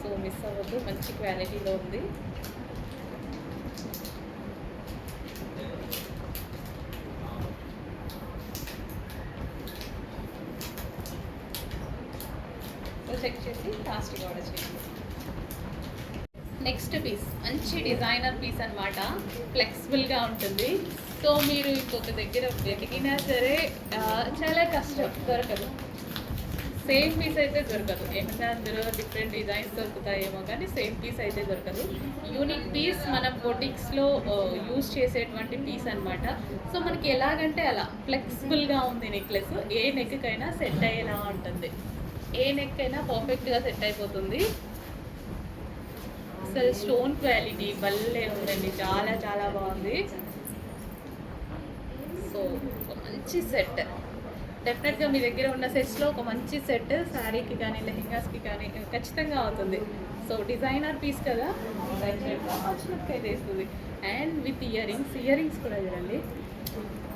సో మిస్ అవ్వద్దు, మంచి క్వాలిటీలో ఉంది. సో చెక్ చేసి ఫాస్ట్గా ఆర్డర్ చేయండి. నెక్స్ట్ పీస్ మంచి డిజైనర్ పీస్ అనమాట, ఫ్లెక్సిబుల్గా ఉంటుంది. సో మీరు ఇంకొక దగ్గర వెతికినా సరే చాలా కష్టం, దొరకదు. సేమ్ పీస్ అయితే దొరకదు. ఏమన్నా అందులో డిఫరెంట్ డిజైన్స్ దొరుకుతాయేమో కానీ సేమ్ పీస్ అయితే దొరకదు. యూనిక్ పీస్, మనం బొటిక్స్లో యూజ్ చేసేటువంటి పీస్ అనమాట. సో మనకి ఎలాగంటే అలా ఫ్లెక్సిబుల్గా ఉంది నెక్లెస్. ఏ నెక్కైనా సెట్ అయ్యేలా ఉంటుంది, ఏ నెక్ అయినా పర్ఫెక్ట్గా సెట్ అయిపోతుంది. అసలు స్టోన్ క్వాలిటీ భలే ఉందండి, చాలా చాలా బాగుంది. సో ఒక మంచి సెట్, డెఫినెట్గా మీ దగ్గర ఉన్న సెట్స్లో ఒక మంచి సెట్ శారీకి కానీ లెహెంగాస్కి కానీ ఖచ్చితంగా అవుతుంది. సో డిజైనర్ పీస్ కదా, అయితే వేస్తుంది. అండ్ విత్ ఇయర్ రింగ్స్ కూడా చూడండి,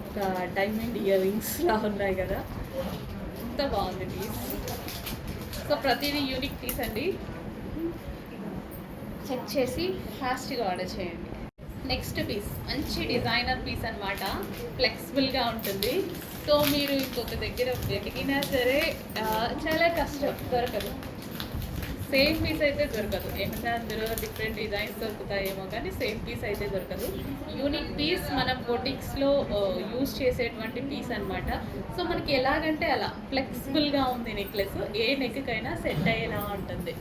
ఒక డైమండ్ ఇయర్ రింగ్స్లా ఉన్నాయి కదా, ఎంత బాగుంది పీస్. సో ప్రతిదీ యూనిక్ పీస్ అండి, చెక్ చేసి ఫాస్ట్గా ఆర్డర్ చేయండి. నెక్స్ట్ పీస్ మంచి డిజైనర్ పీస్ అనమాట, ఫ్లెక్సిబుల్గా ఉంటుంది. సో మీరు ఇంకొక దగ్గర వెతికినా సరే చాలా కష్టం, దొరకదు. సేమ్ పీస్ అయితే దొరకదు. ఏమన్నా అందులో డిఫరెంట్ డిజైన్స్ దొరుకుతాయేమో కానీ సేమ్ పీస్ అయితే దొరకదు. యూనిక్ పీస్, మనం బొటిక్స్లో యూజ్ చేసేటువంటి పీస్ అనమాట. సో మనకి ఎలాగంటే అలా ఫ్లెక్సిబుల్గా ఉంది నెక్లెస్. ఏ నెక్కైనా సెట్ అయ్యేలా ఉంటుంది,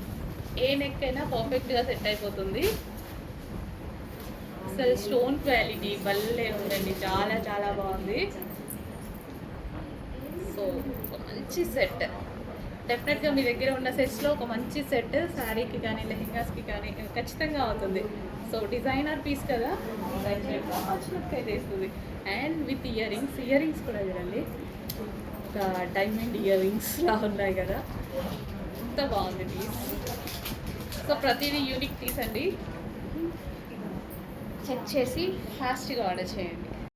ఏ నెక్ అయినా పర్ఫెక్ట్గా సెట్ అయిపోతుంది. అసలు స్టోన్ క్వాలిటీ భలే ఉందండి, చాలా చాలా బాగుంది. సో ఒక మంచి సెట్, డెఫినెట్గా మీ దగ్గర ఉన్న సెట్స్లో ఒక మంచి సెట్ శారీకి కానీ లెహెంగాస్కి కానీ ఖచ్చితంగా అవుతుంది. సో డిజైనర్ పీస్ కదా, అయితే వేస్తుంది. అండ్ విత్ ఇయర్ రింగ్స్ కూడా చూడండి, ఒక డైమండ్ ఇయర్ రింగ్స్లా ఉన్నాయి కదా, ఎంత బాగుంది పీస్. సో ప్రతిదీ యూనిక్ పీస్ అండి, చెక్ చేసి ఫాస్ట్గా ఆర్డర్ చేయండి.